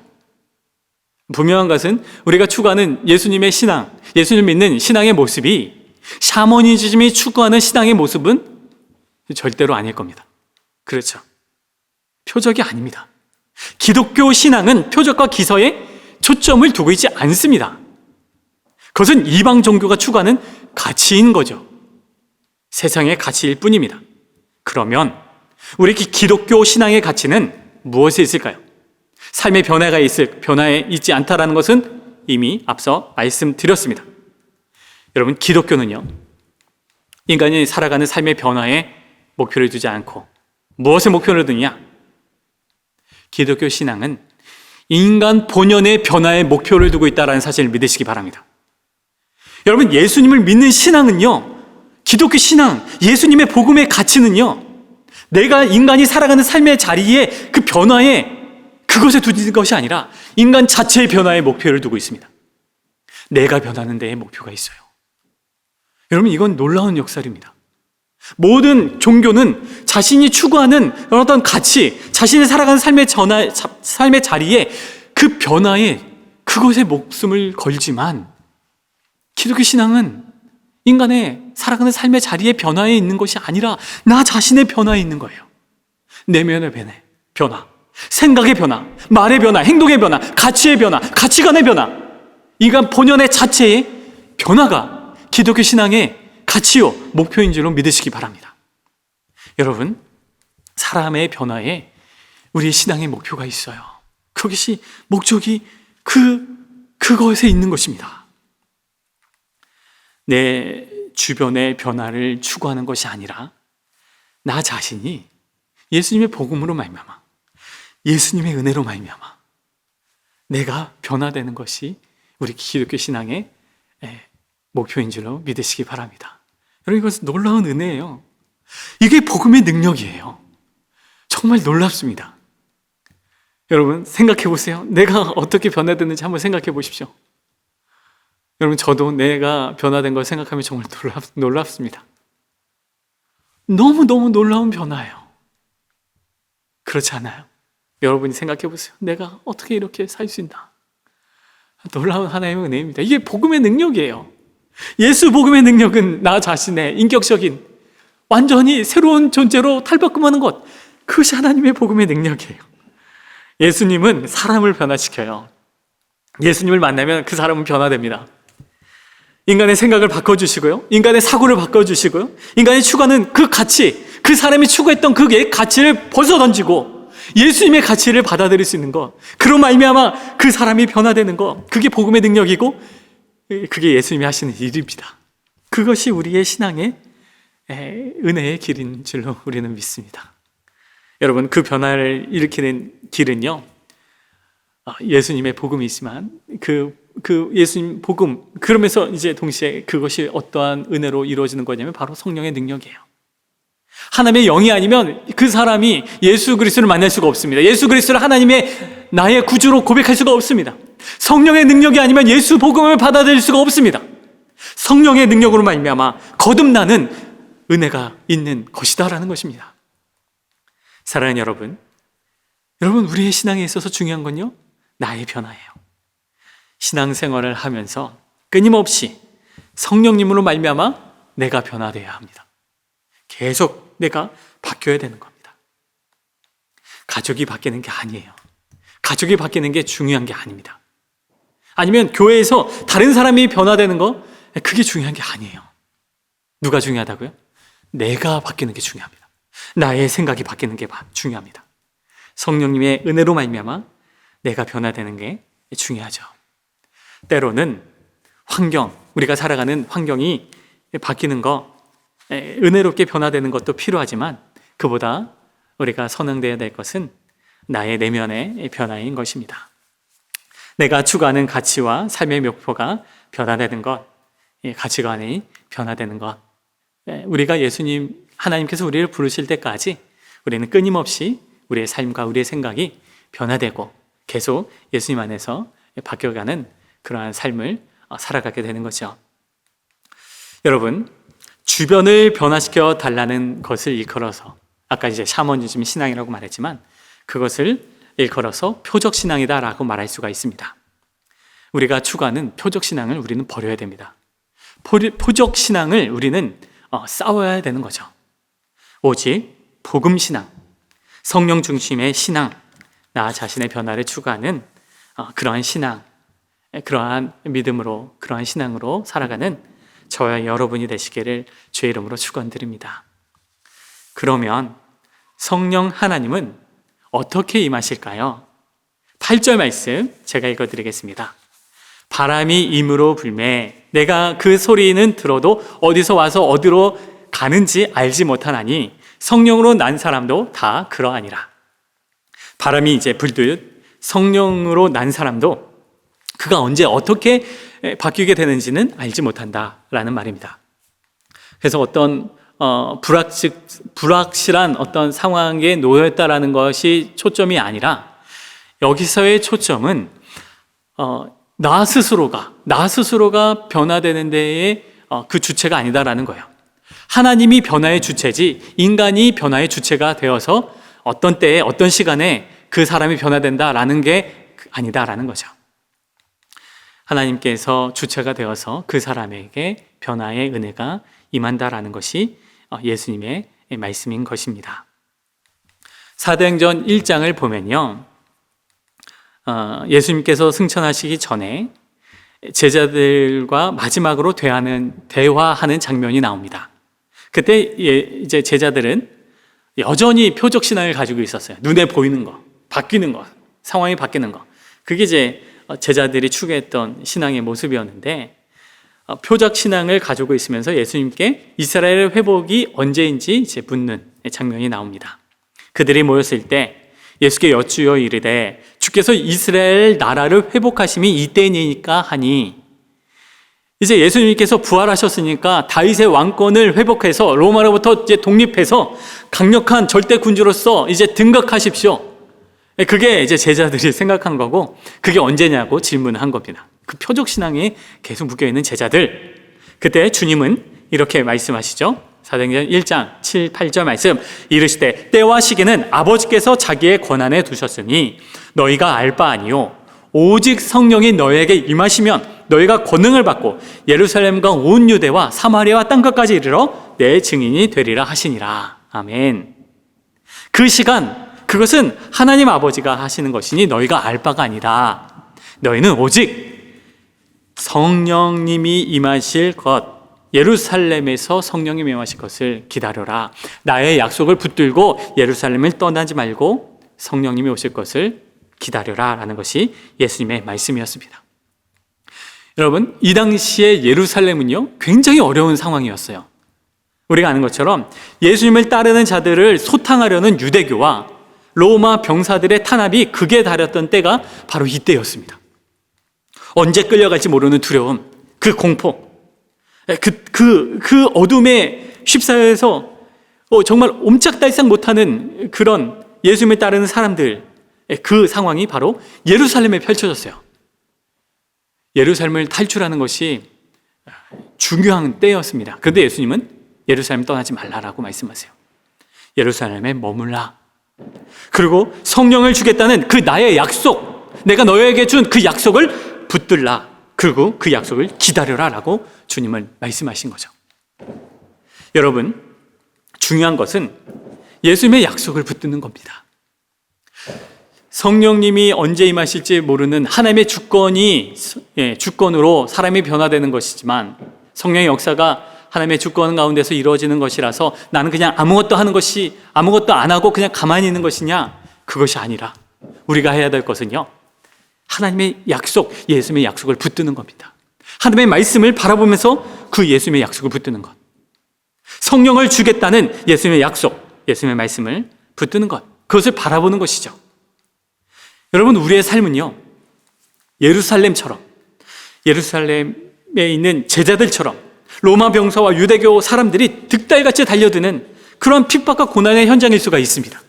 S2: 분명한 것은 우리가 추구하는 예수님의 신앙, 예수님을 믿는 신앙의 모습이 샤머니즘이 추구하는 신앙의 모습은 절대로 아닐 겁니다. 그렇죠? 표적이 아닙니다. 기독교 신앙은 표적과 기서에 초점을 두고 있지 않습니다. 그것은 이방 종교가 추구하는 가치인 거죠. 세상의 가치일 뿐입니다. 그러면 우리 기독교 신앙의 가치는 무엇에 있을까요? 삶의 변화에 있지 않다라는 것은 이미 앞서 말씀드렸습니다. 여러분, 기독교는요, 인간이 살아가는 삶의 변화에 목표를 두지 않고 무엇에 목표를 두느냐? 기독교 신앙은 인간 본연의 변화에 목표를 두고 있다는 사실을 믿으시기 바랍니다. 여러분, 예수님을 믿는 신앙은요, 기독교 신앙, 예수님의 복음의 가치는요, 내가 인간이 살아가는 삶의 자리에 그 변화에 그것에 두는 것이 아니라 인간 자체의 변화에 목표를 두고 있습니다. 내가 변하는 데에 목표가 있어요. 여러분, 이건 놀라운 역설입니다. 모든 종교는 자신이 추구하는 어떤 가치, 자신이 살아가는 삶의 자리에 그 변화에 그것에 목숨을 걸지만, 기독교 신앙은 인간의 살아가는 삶의 자리의 변화에 있는 것이 아니라 나 자신의 변화에 있는 거예요. 내면의 변화, 생각의 변화, 말의 변화, 행동의 변화, 가치의 변화, 가치관의 변화, 인간 본연의 자체의 변화가 기독교 신앙의 가치요 목표인 줄로 믿으시기 바랍니다. 여러분, 사람의 변화에 우리의 신앙의 목표가 있어요. 그것이 목적이 그것에 있는 것입니다. 내 주변의 변화를 추구하는 것이 아니라 나 자신이 예수님의 복음으로 말미암아, 예수님의 은혜로 말미암아 내가 변화되는 것이 우리 기독교 신앙의 목표인 줄로 믿으시기 바랍니다. 여러분, 이것은 놀라운 은혜예요. 이게 복음의 능력이에요. 정말 놀랍습니다. 여러분, 생각해 보세요. 내가 어떻게 변화됐는지 한번 생각해 보십시오. 여러분, 저도 내가 변화된 걸 생각하면 정말 놀랍습니다. 너무너무 놀라운 변화예요. 그렇지 않아요? 여러분이 생각해 보세요. 내가 어떻게 이렇게 살 수 있나? 놀라운 하나님의 은혜입니다. 이게 복음의 능력이에요. 예수 복음의 능력은 나 자신의 인격적인 완전히 새로운 존재로 탈바꿈하는 것, 그것이 하나님의 복음의 능력이에요. 예수님은 사람을 변화시켜요. 예수님을 만나면 그 사람은 변화됩니다. 인간의 생각을 바꿔주시고요, 인간의 사고를 바꿔주시고요, 인간이 추구하는 그 가치, 그 사람이 추구했던 그 가치를 벗어던지고 예수님의 가치를 받아들일 수 있는 것, 그로 말미암아 그 사람이 변화되는 것, 그게 복음의 능력이고 그게 예수님이 하시는 일입니다. 그것이 우리의 신앙의 은혜의 길인 줄로 우리는 믿습니다. 여러분, 그 변화를 일으키는 길은요, 예수님의 복음이 있지만 그 그 예수님 복음, 그러면서 이제 동시에 그것이 어떠한 은혜로 이루어지는 거냐면 바로 성령의 능력이에요. 하나님의 영이 아니면 그 사람이 예수 그리스도를 만날 수가 없습니다. 예수 그리스도를 하나님의 나의 구주로 고백할 수가 없습니다. 성령의 능력이 아니면 예수 복음을 받아들일 수가 없습니다. 성령의 능력으로 말미암아 거듭나는 은혜가 있는 것이다라는 것입니다. 사랑하는 여러분, 우리의 신앙에 있어서 중요한 건요, 나의 변화예요. 신앙생활을 하면서 끊임없이 성령님으로 말미암아 내가 변화되어야 합니다. 계속 내가 바뀌어야 되는 겁니다. 가족이 바뀌는 게 아니에요. 가족이 바뀌는 게 중요한 게 아닙니다. 아니면 교회에서 다른 사람이 변화되는 거, 그게 중요한 게 아니에요. 누가 중요하다고요? 내가 바뀌는 게 중요합니다. 나의 생각이 바뀌는 게 중요합니다. 성령님의 은혜로 말미암아 내가 변화되는 게 중요하죠. 때로는 우리가 살아가는 환경이 바뀌는 거, 은혜롭게 변화되는 것도 필요하지만 그보다 우리가 선행되어야 될 것은 나의 내면의 변화인 것입니다. 내가 추구하는 가치와 삶의 목표가 변화되는 것, 가치관이 변화되는 것, 우리가 하나님께서 우리를 부르실 때까지 우리는 끊임없이 우리의 삶과 우리의 생각이 변화되고 계속 예수님 안에서 바뀌어가는 그러한 삶을 살아가게 되는 거죠. 여러분, 주변을 변화시켜 달라는 것을 일컬어서, 아까 이제 샤머니즘 신앙이라고 말했지만 그것을 일컬어서 표적 신앙이다라고 말할 수가 있습니다. 우리가 추구하는 표적 신앙을 우리는 버려야 됩니다. 표적 신앙을 우리는 싸워야 되는 거죠. 오직 복음 신앙, 성령 중심의 신앙, 나 자신의 변화를 추구하는 그러한 신앙, 그러한 믿음으로, 그러한 신앙으로 살아가는 저와 여러분이 되시기를 주의 이름으로 축원드립니다. 그러면 성령 하나님은 어떻게 임하실까요? 8절 말씀 제가 읽어드리겠습니다. 바람이 임으로 불매 내가 그 소리는 들어도 어디서 와서 어디로 가는지 알지 못하나니 성령으로 난 사람도 다 그러하니라. 바람이 이제 불듯 성령으로 난 사람도 그가 언제 어떻게 바뀌게 되는지는 알지 못한다라는 말입니다. 그래서 어떤 불확실한 어떤 상황에 놓였다라는 것이 초점이 아니라 여기서의 초점은 나 스스로가 변화되는 데에 그 주체가 아니다라는 거예요. 하나님이 변화의 주체지 인간이 변화의 주체가 되어서 어떤 때에 어떤 시간에 그 사람이 변화된다라는 게 아니다라는 거죠. 하나님께서 주체가 되어서 그 사람에게 변화의 은혜가 임한다라는 것이 예수님의 말씀인 것입니다. 사도행전 1장을 보면요, 예수님께서 승천하시기 전에 제자들과 마지막으로 대화하는 장면이 나옵니다. 그때 이제 제자들은 여전히 표적 신앙을 가지고 있었어요. 눈에 보이는 거, 바뀌는 거, 상황이 바뀌는 거. 그게 이제 제자들이 추구했던 신앙의 모습이었는데, 표적 신앙을 가지고 있으면서 예수님께 이스라엘의 회복이 언제인지 이제 묻는 장면이 나옵니다. 그들이 모였을 때 예수께 여쭈어 이르되 주께서 이스라엘 나라를 회복하심이 이때니까 하니, 이제 예수님께서 부활하셨으니까 다윗의 왕권을 회복해서 로마로부터 이제 독립해서 강력한 절대 군주로서 이제 등극하십시오. 그게 이제 제자들이 생각한 거고, 그게 언제냐고 질문을 한 겁니다. 그 표적 신앙에 계속 묶여있는 제자들, 그때 주님은 이렇게 말씀하시죠. 사도행전 1장 7, 8절 말씀, 이르시되 때와 시기는 아버지께서 자기의 권한에 두셨으니 너희가 알 바 아니요 오직 성령이 너희에게 임하시면 너희가 권능을 받고 예루살렘과 온 유대와 사마리아와 땅끝까지 이르러 내 증인이 되리라 하시니라. 아멘. 그 시간, 그것은 하나님 아버지가 하시는 것이니 너희가 알 바가 아니다. 너희는 오직 성령님이 임하실 것, 예루살렘에서 성령님이 임하실 것을 기다려라. 나의 약속을 붙들고 예루살렘을 떠나지 말고 성령님이 오실 것을 기다려라 라는 것이 예수님의 말씀이었습니다. 여러분, 이 당시에 예루살렘은요 굉장히 어려운 상황이었어요. 우리가 아는 것처럼 예수님을 따르는 자들을 소탕하려는 유대교와 로마 병사들의 탄압이 극에 달했던 때가 바로 이때였습니다. 언제 끌려갈지 모르는 두려움, 그 공포, 그 어둠에 휩싸여서 정말 옴짝달싹 못하는 그런 예수님을 따르는 사람들, 그 상황이 바로 예루살렘에 펼쳐졌어요. 예루살렘을 탈출하는 것이 중요한 때였습니다. 그런데 예수님은 예루살렘 떠나지 말라라고 말씀하세요. 예루살렘에 머물라. 그리고 성령을 주겠다는 그 나의 약속, 내가 너에게 준 그 약속을 붙들라. 그리고 그 약속을 기다려라 라고 주님은 말씀하신 거죠. 여러분, 중요한 것은 예수님의 약속을 붙드는 겁니다. 성령님이 언제 임하실지 모르는 하나님의 주권으로 사람이 변화되는 것이지만, 성령의 역사가 하나님의 주권 가운데서 이루어지는 것이라서 나는 그냥 아무것도 안 하고 그냥 가만히 있는 것이냐? 그것이 아니라 우리가 해야 될 것은요, 하나님의 약속, 예수님의 약속을 붙드는 겁니다. 하나님의 말씀을 바라보면서 그 예수님의 약속을 붙드는 것, 성령을 주겠다는 예수님의 약속, 예수님의 말씀을 붙드는 것, 그것을 바라보는 것이죠. 여러분, 우리의 삶은요, 예루살렘에 있는 제자들처럼 로마 병사와 유대교 사람들이 득달같이 달려드는 그러한 핍박과 고난의 현장일 수가 있습니다.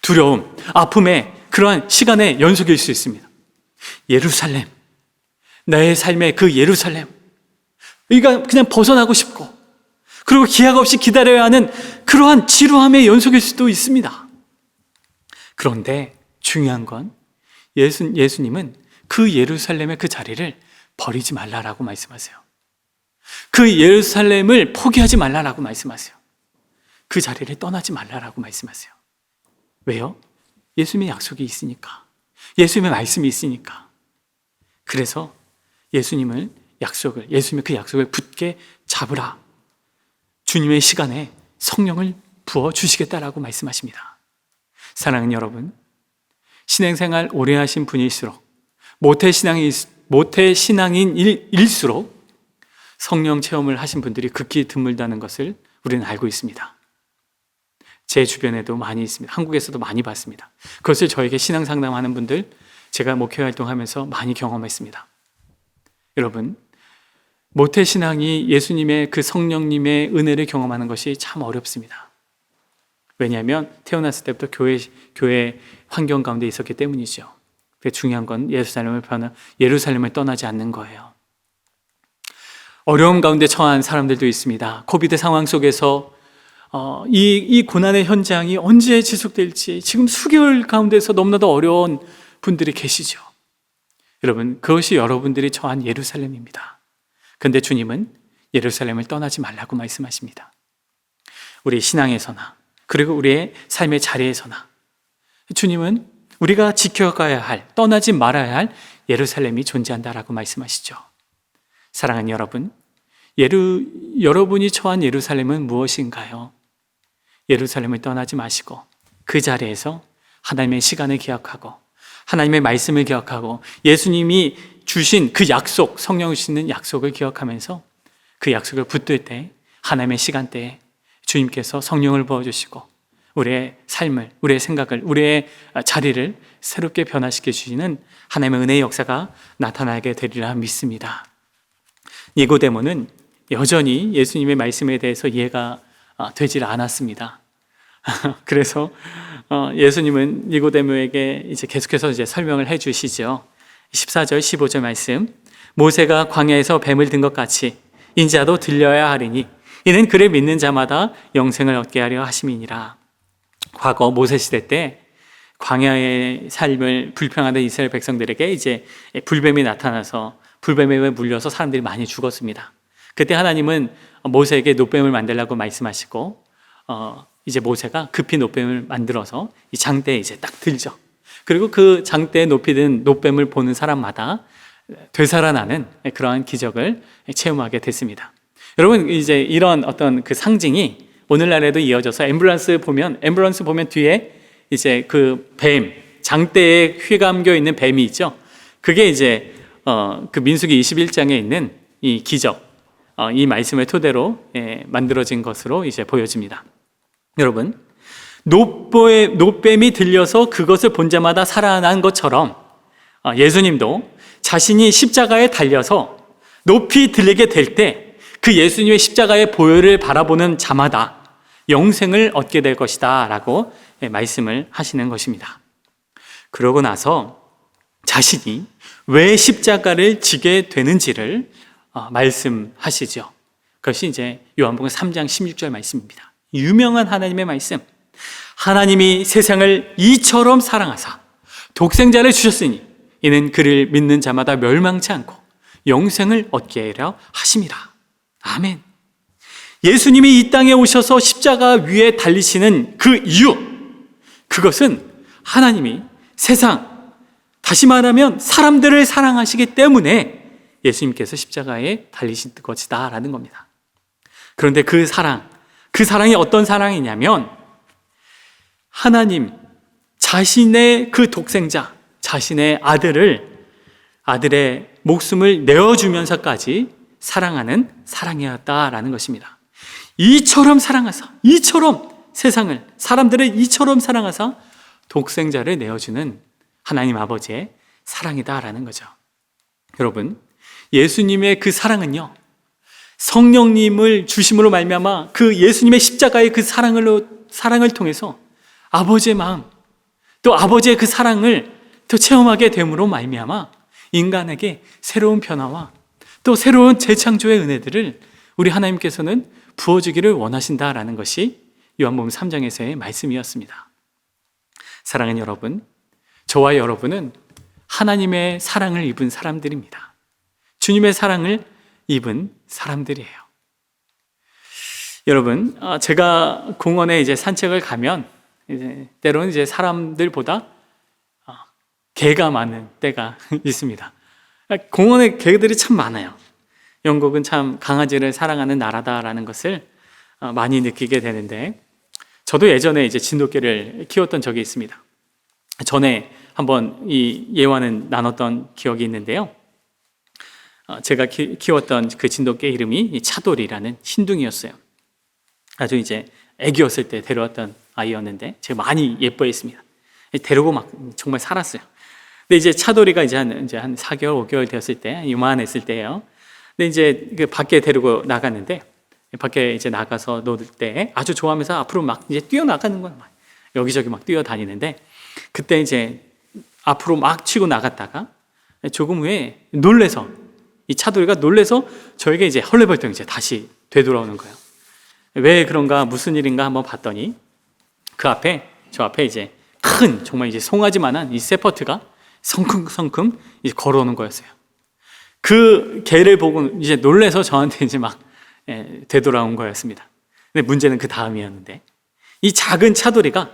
S2: 두려움, 아픔의 그러한 시간의 연속일 수 있습니다. 예루살렘, 나의 삶의 그 예루살렘, 여기가 그냥 벗어나고 싶고, 그리고 기약 없이 기다려야 하는 그러한 지루함의 연속일 수도 있습니다. 그런데 중요한 건 예수님은 그 예루살렘의 그 자리를 버리지 말라라고 말씀하세요. 그 예루살렘을 포기하지 말라라고 말씀하세요. 그 자리를 떠나지 말라라고 말씀하세요. 왜요? 예수님의 약속이 있으니까, 예수님의 말씀이 있으니까. 그래서 예수님의 그 약속을 굳게 잡으라. 주님의 시간에 성령을 부어주시겠다라고 말씀하십니다. 사랑하는 여러분, 신앙생활 오래 하신 분일수록, 모태신앙인일수록 성령 체험을 하신 분들이 극히 드물다는 것을 우리는 알고 있습니다. 제 주변에도 많이 있습니다. 한국에서도 많이 봤습니다. 그것을 저에게 신앙 상담하는 분들, 제가 목회 활동하면서 많이 경험했습니다. 여러분, 모태신앙이 예수님의 그 성령님의 은혜를 경험하는 것이 참 어렵습니다. 왜냐하면 태어났을 때부터 교회 환경 가운데 있었기 때문이죠. 중요한 건 예루살렘을 떠나지 않는 거예요. 어려움 가운데 처한 사람들도 있습니다. 코비드 상황 속에서 이 고난의 현장이 언제 지속될지 지금 수개월 가운데서 너무나도 어려운 분들이 계시죠. 여러분, 그것이 여러분들이 처한 예루살렘입니다. 그런데 주님은 예루살렘을 떠나지 말라고 말씀하십니다. 우리 신앙에서나, 그리고 우리의 삶의 자리에서나 주님은 우리가 지켜가야 할, 떠나지 말아야 할 예루살렘이 존재한다라고 말씀하시죠. 사랑하는 여러분, 여러분이 처한 예루살렘은 무엇인가요? 예루살렘을 떠나지 마시고 그 자리에서 하나님의 시간을 기억하고 하나님의 말씀을 기억하고 예수님이 주신 그 약속, 성령을 주시는 약속을 기억하면서 그 약속을 붙들 때, 하나님의 시간대에 주님께서 성령을 부어주시고 우리의 삶을, 우리의 생각을, 우리의 자리를 새롭게 변화시켜 주시는 하나님의 은혜의 역사가 나타나게 되리라 믿습니다. 니고데모는 여전히 예수님의 말씀에 대해서 이해가 되질 않았습니다. 그래서 예수님은 니고데모에게 이제 계속해서 설명을 해 주시죠. 14절, 15절 말씀. 모세가 광야에서 뱀을 든 것 같이 인자도 들려야 하리니 이는 그를 믿는 자마다 영생을 얻게 하려 하심이니라. 과거 모세 시대 때 광야의 삶을 불평하는 이스라엘 백성들에게 이제 불뱀이 나타나서 불뱀에 물려서 사람들이 많이 죽었습니다. 그때 하나님은 모세에게 놋뱀을 만들라고 말씀하시고 이제 모세가 급히 놋뱀을 만들어서 이 장대에 이제 딱 들죠. 그리고 그 장대에 높이 든 놋뱀을 보는 사람마다 되살아나는 그러한 기적을 체험하게 됐습니다. 여러분, 이제 이런 어떤 그 상징이 오늘날에도 이어져서 앰뷸런스 보면 뒤에 이제 그 뱀, 장대에 휘감겨 있는 뱀이 있죠. 그게 이제 그 민수기 21장에 있는 이 기적, 이 말씀을 토대로 만들어진 것으로 이제 보여집니다. 여러분, 놋뱀이 들려서 그것을 본 자마다 살아난 것처럼 예수님도 자신이 십자가에 달려서 높이 들리게 될 때 그 예수님의 십자가의 보혈을 바라보는 자마다 영생을 얻게 될 것이다 라고 말씀을 하시는 것입니다. 그러고 나서 자신이 왜 십자가를 지게 되는지를 말씀하시죠. 그것이 이제 요한복음 3장 16절 말씀입니다. 유명한 하나님의 말씀. 하나님이 세상을 이처럼 사랑하사 독생자를 주셨으니 이는 그를 믿는 자마다 멸망치 않고 영생을 얻게 하려 하심이라. 아멘. 예수님이 이 땅에 오셔서 십자가 위에 달리시는 그 이유, 그것은 하나님이 세상, 다시 말하면 사람들을 사랑하시기 때문에 예수님께서 십자가에 달리신 것이다 라는 겁니다. 그런데 그 사랑이 어떤 사랑이냐면 하나님 자신의 그 독생자, 자신의 아들의 목숨을 내어주면서까지 사랑하는 사랑이었다라는 것입니다. 이처럼 사랑하사, 이처럼 세상을, 사람들을 이처럼 사랑하사 독생자를 내어주는 하나님 아버지의 사랑이다라는 거죠. 여러분, 예수님의 그 사랑은요, 성령님을 주심으로 말미암아 그 예수님의 십자가의 그 사랑을 통해서 아버지의 마음, 또 아버지의 그 사랑을 또 체험하게 됨으로 말미암아 인간에게 새로운 변화와 또 새로운 재창조의 은혜들을 우리 하나님께서는 부어주기를 원하신다라는 것이 요한복음 3장에서의 말씀이었습니다. 사랑하는 여러분, 저와 여러분은 하나님의 사랑을 입은 사람들입니다. 주님의 사랑을 입은 사람들이에요. 여러분, 제가 공원에 이제 산책을 가면 때로는 이제 사람들보다 개가 많은 때가 있습니다. 공원에 개들이 참 많아요. 영국은 참 강아지를 사랑하는 나라다라는 것을 많이 느끼게 되는데, 저도 예전에 이제 진돗개를 키웠던 적이 있습니다. 전에 한번 이 예화는 나눴던 기억이 있는데요. 제가 키웠던 그 진돗개 이름이 차돌이라는 흰둥이였어요. 아주 이제 애기였을 때 데려왔던 아이였는데 제가 많이 예뻐했습니다. 데리고 막 정말 살았어요. 근데 이제 차돌이가 이제 한 4개월, 5개월 되었을 때, 요만했을 때예요. 근데 이제 그 밖에 데리고 나갔는데, 밖에 이제 나가서 놀 때 아주 좋아하면서 앞으로 막 이제 뛰어나가는 거예요. 막 여기저기 막 뛰어다니는데, 그때 이제 앞으로 막 치고 나갔다가 조금 후에 이 차돌이가 놀래서 저에게 이제 헐레벌떡 이제 다시 되돌아오는 거예요. 왜 그런가, 무슨 일인가 한번 봤더니 저 앞에 이제 큰, 정말 이제 송아지만한 이 세퍼트가 성큼성큼 이제 걸어오는 거였어요. 그 개를 보고 이제 놀래서 저한테 이제 막 되돌아온 거였습니다. 근데 문제는 그 다음이었는데, 이 작은 차돌이가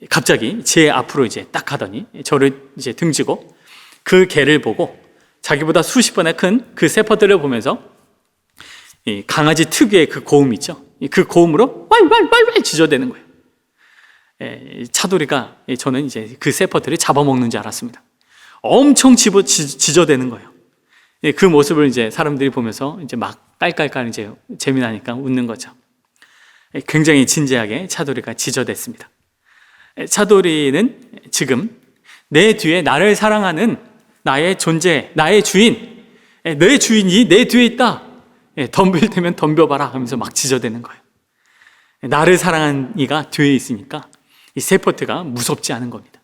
S2: 갑자기 제 앞으로 이제 딱 가더니 저를 이제 등지고 그 개를 보고 자기보다 수십 번의 큰 그 세퍼트를 보면서 이 강아지 특유의 그 고음 있죠. 그 고음으로 왈왈왈왈 짖어대는 거예요. 차돌이가, 저는 이제 그 세퍼트를 잡아먹는 줄 알았습니다. 엄청 짖어대는 거예요. 그 모습을 이제 사람들이 보면서 이제 막 깔깔깔 이제 재미나니까 웃는 거죠. 굉장히 진지하게 차돌이가 짖어댔습니다. 차돌이는 지금 내 뒤에 나를 사랑하는 나의 존재, 나의 주인, 내 주인이 내 뒤에 있다. 덤빌 테면 덤벼봐라 하면서 막 짖어대는 거예요. 나를 사랑하는 이가 뒤에 있으니까 이 세퍼트가 무섭지 않은 겁니다.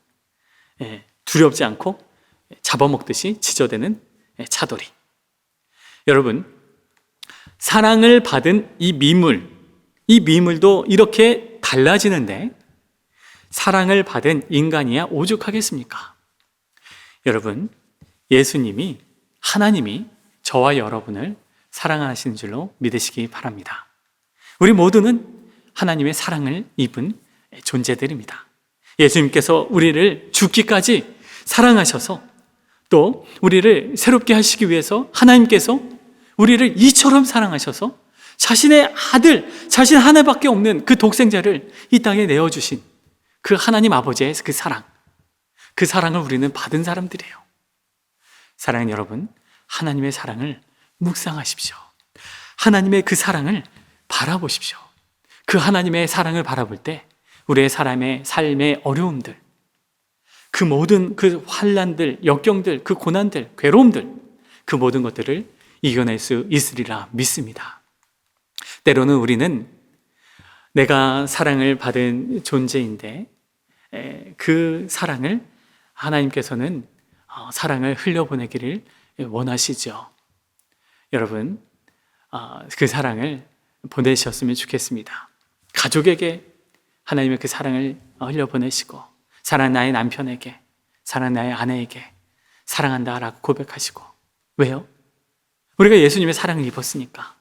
S2: 두렵지 않고 잡아먹듯이 짖어대는 차돌이. 여러분, 사랑을 받은 이 미물도 이렇게 달라지는데 사랑을 받은 인간이야 오죽하겠습니까? 여러분, 예수님이, 하나님이 저와 여러분을 사랑하시는 줄로 믿으시기 바랍니다. 우리 모두는 하나님의 사랑을 입은 존재들입니다. 예수님께서 우리를 죽기까지 사랑하셔서 또 우리를 새롭게 하시기 위해서 하나님께서 우리를 이처럼 사랑하셔서 자신의 아들, 자신 하나밖에 없는 그 독생자를 이 땅에 내어주신 그 하나님 아버지의 그 사랑을 우리는 받은 사람들이에요. 사랑하는 여러분, 하나님의 사랑을 묵상하십시오. 하나님의 그 사랑을 바라보십시오. 그 하나님의 사랑을 바라볼 때 우리의 사람의 삶의 어려움들, 그 그 모든 그 환난들, 역경들, 그 고난들, 괴로움들, 그 모든 것들을 이겨낼 수 있으리라 믿습니다. 때로는 우리는 내가 사랑을 받은 존재인데 그 사랑을 하나님께서는 사랑을 흘려보내기를 원하시죠. 여러분, 그 사랑을 보내셨으면 좋겠습니다. 가족에게 하나님의 그 사랑을 흘려보내시고, 사랑하는 나의 남편에게, 사랑하는 나의 아내에게 사랑한다라고 고백하시고. 왜요? 우리가 예수님의 사랑을 입었으니까,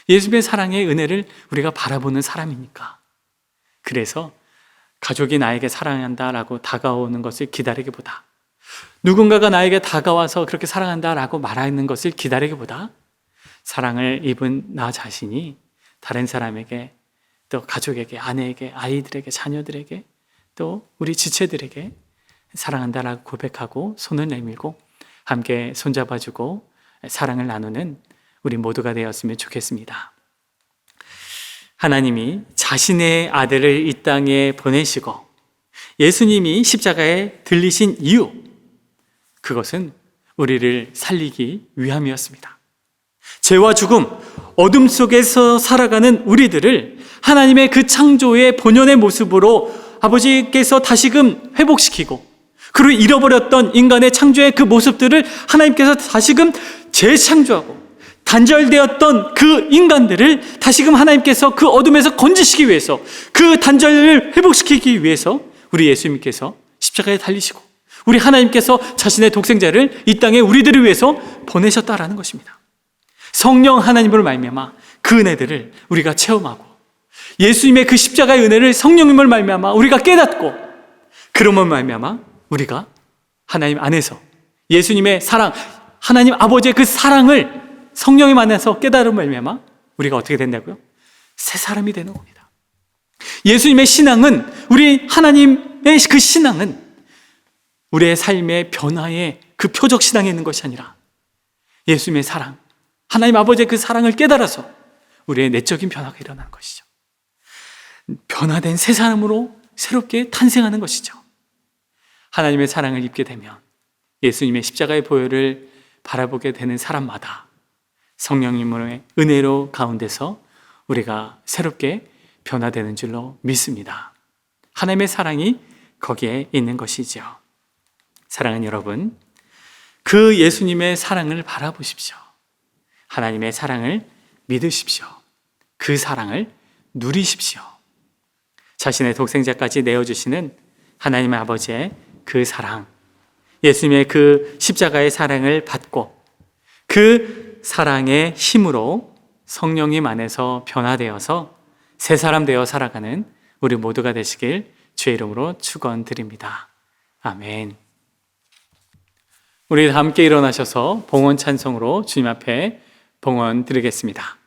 S2: 예수님의 사랑의 은혜를 우리가 바라보는 사람이니까. 그래서 가족이 나에게 사랑한다라고 다가오는 것을 기다리기보다, 누군가가 나에게 다가와서 그렇게 사랑한다라고 말하는 것을 기다리기보다, 사랑을 입은 나 자신이 다른 사람에게, 또 가족에게, 아내에게, 아이들에게, 자녀들에게, 또 우리 지체들에게 사랑한다라고 고백하고 손을 내밀고 함께 손잡아주고 사랑을 나누는 우리 모두가 되었으면 좋겠습니다. 하나님이 자신의 아들을 이 땅에 보내시고 예수님이 십자가에 들리신 이유, 그것은 우리를 살리기 위함이었습니다. 죄와 죽음, 어둠 속에서 살아가는 우리들을 하나님의 그 창조의 본연의 모습으로 아버지께서 다시금 회복시키고, 그리고 잃어버렸던 인간의 창조의 그 모습들을 하나님께서 다시금 재창조하고, 단절되었던 그 인간들을 다시금 하나님께서 그 어둠에서 건지시기 위해서, 그 단절을 회복시키기 위해서 우리 예수님께서 십자가에 달리시고, 우리 하나님께서 자신의 독생자를 이 땅에 우리들을 위해서 보내셨다라는 것입니다. 성령 하나님으로 말미암아 그 은혜들을 우리가 체험하고, 예수님의 그 십자가의 은혜를 성령님을 말미암아 우리가 깨닫고, 그러면 말미암아 우리가 하나님 안에서 예수님의 사랑, 하나님 아버지의 그 사랑을 성령님 안에서 깨달음을 말미암아 우리가 어떻게 된다고요? 새 사람이 되는 겁니다. 예수님의 신앙은, 우리 하나님의 그 신앙은 우리의 삶의 변화의 그 표적 신앙에 있는 것이 아니라, 예수님의 사랑, 하나님 아버지의 그 사랑을 깨달아서 우리의 내적인 변화가 일어나는 것이죠. 변화된 새 사람으로 새롭게 탄생하는 것이죠. 하나님의 사랑을 입게 되면 예수님의 십자가의 보혈을 바라보게 되는 사람마다 성령님의 은혜로 가운데서 우리가 새롭게 변화되는 줄로 믿습니다. 하나님의 사랑이 거기에 있는 것이죠. 사랑하는 여러분, 그 예수님의 사랑을 바라보십시오. 하나님의 사랑을 믿으십시오. 그 사랑을 누리십시오. 자신의 독생자까지 내어주시는 하나님의 아버지의 그 사랑, 예수님의 그 십자가의 사랑을 받고 그 사랑의 힘으로 성령님 안에서 변화되어서 새 사람 되어 살아가는 우리 모두가 되시길 주의 이름으로 축원드립니다. 아멘. 우리 다 함께 일어나셔서 봉헌 찬송으로 주님 앞에 봉헌 드리겠습니다.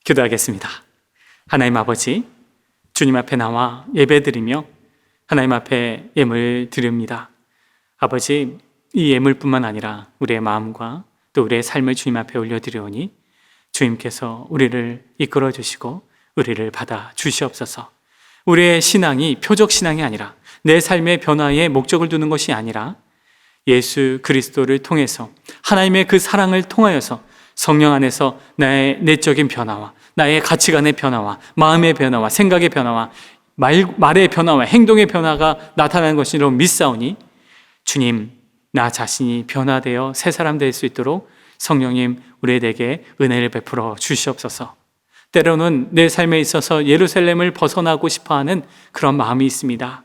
S2: 기도하겠습니다. 하나님 아버지, 주님 앞에 나와 예배드리며 하나님 앞에 예물 드립니다. 아버지, 이 예물뿐만 아니라 우리의 마음과 또 우리의 삶을 주님 앞에 올려드리오니 주님께서 우리를 이끌어 주시고 우리를 받아 주시옵소서. 우리의 신앙이 표적 신앙이 아니라 내 삶의 변화에 목적을 두는 것이 아니라 예수 그리스도를 통해서 하나님의 그 사랑을 통하여서 성령 안에서 나의 내적인 변화와 나의 가치관의 변화와 마음의 변화와 생각의 변화와 말의 변화와 행동의 변화가 나타나는 것이로 믿사오니 주님, 나 자신이 변화되어 새 사람 될 수 있도록 성령님 우리에게 은혜를 베풀어 주시옵소서. 때로는 내 삶에 있어서 예루살렘을 벗어나고 싶어하는 그런 마음이 있습니다.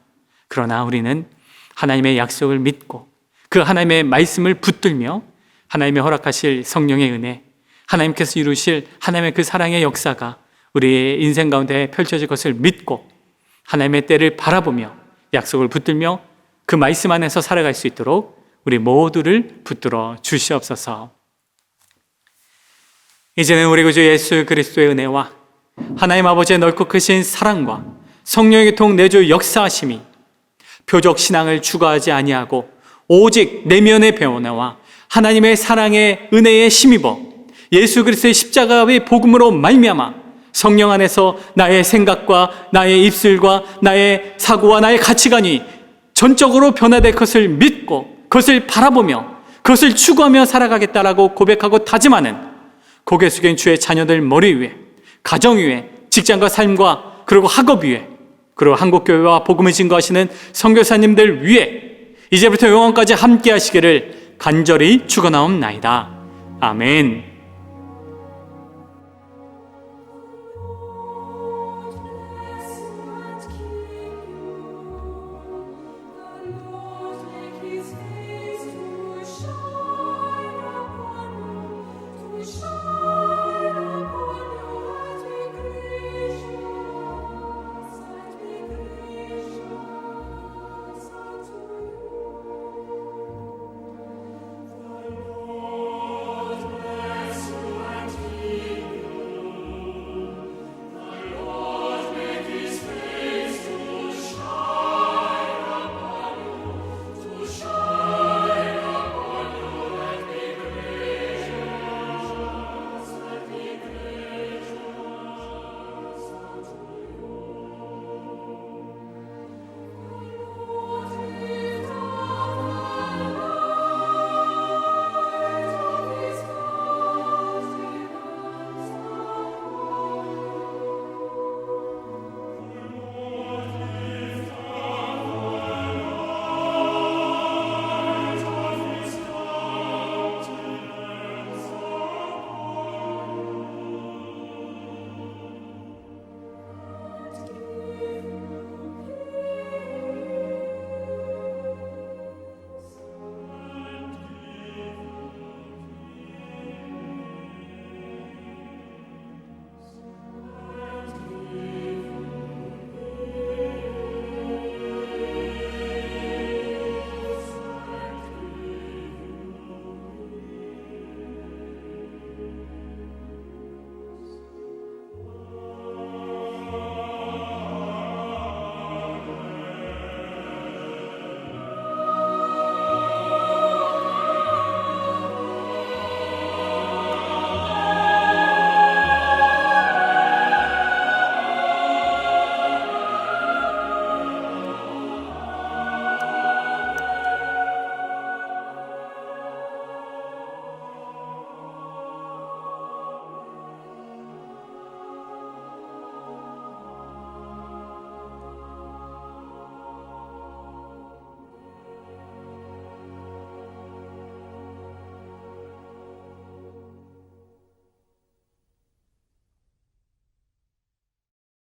S2: 그러나 우리는 하나님의 약속을 믿고 그 하나님의 말씀을 붙들며 하나님의 허락하실 성령의 은혜, 하나님께서 이루실 하나님의 그 사랑의 역사가 우리의 인생 가운데 펼쳐질 것을 믿고 하나님의 때를 바라보며 약속을 붙들며 그 말씀 안에서 살아갈 수 있도록 우리 모두를 붙들어 주시옵소서. 이제는 우리 구주 예수 그리스도의 은혜와 하나님 아버지의 넓고 크신 사랑과 성령의 통 내주 역사하심이 표적 신앙을 추구하지 아니하고 오직 내면의 변화와 하나님의 사랑의 은혜에 힘입어 예수 그리스도의 십자가의 복음으로 말미암아 성령 안에서 나의 생각과 나의 입술과 나의 사고와 나의 가치관이 전적으로 변화될 것을 믿고 그것을 바라보며 그것을 추구하며 살아가겠다라고 고백하고 다짐하는 고개 숙인 주의 자녀들 머리 위에, 가정 위에, 직장과 삶과 그리고 학업 위에, 그리고 한국교회와 복음을 증거하시는 선교사님들 위에 이제부터 영원까지 함께 하시기를 간절히 축원하옵나이다. 아멘.
S1: Shine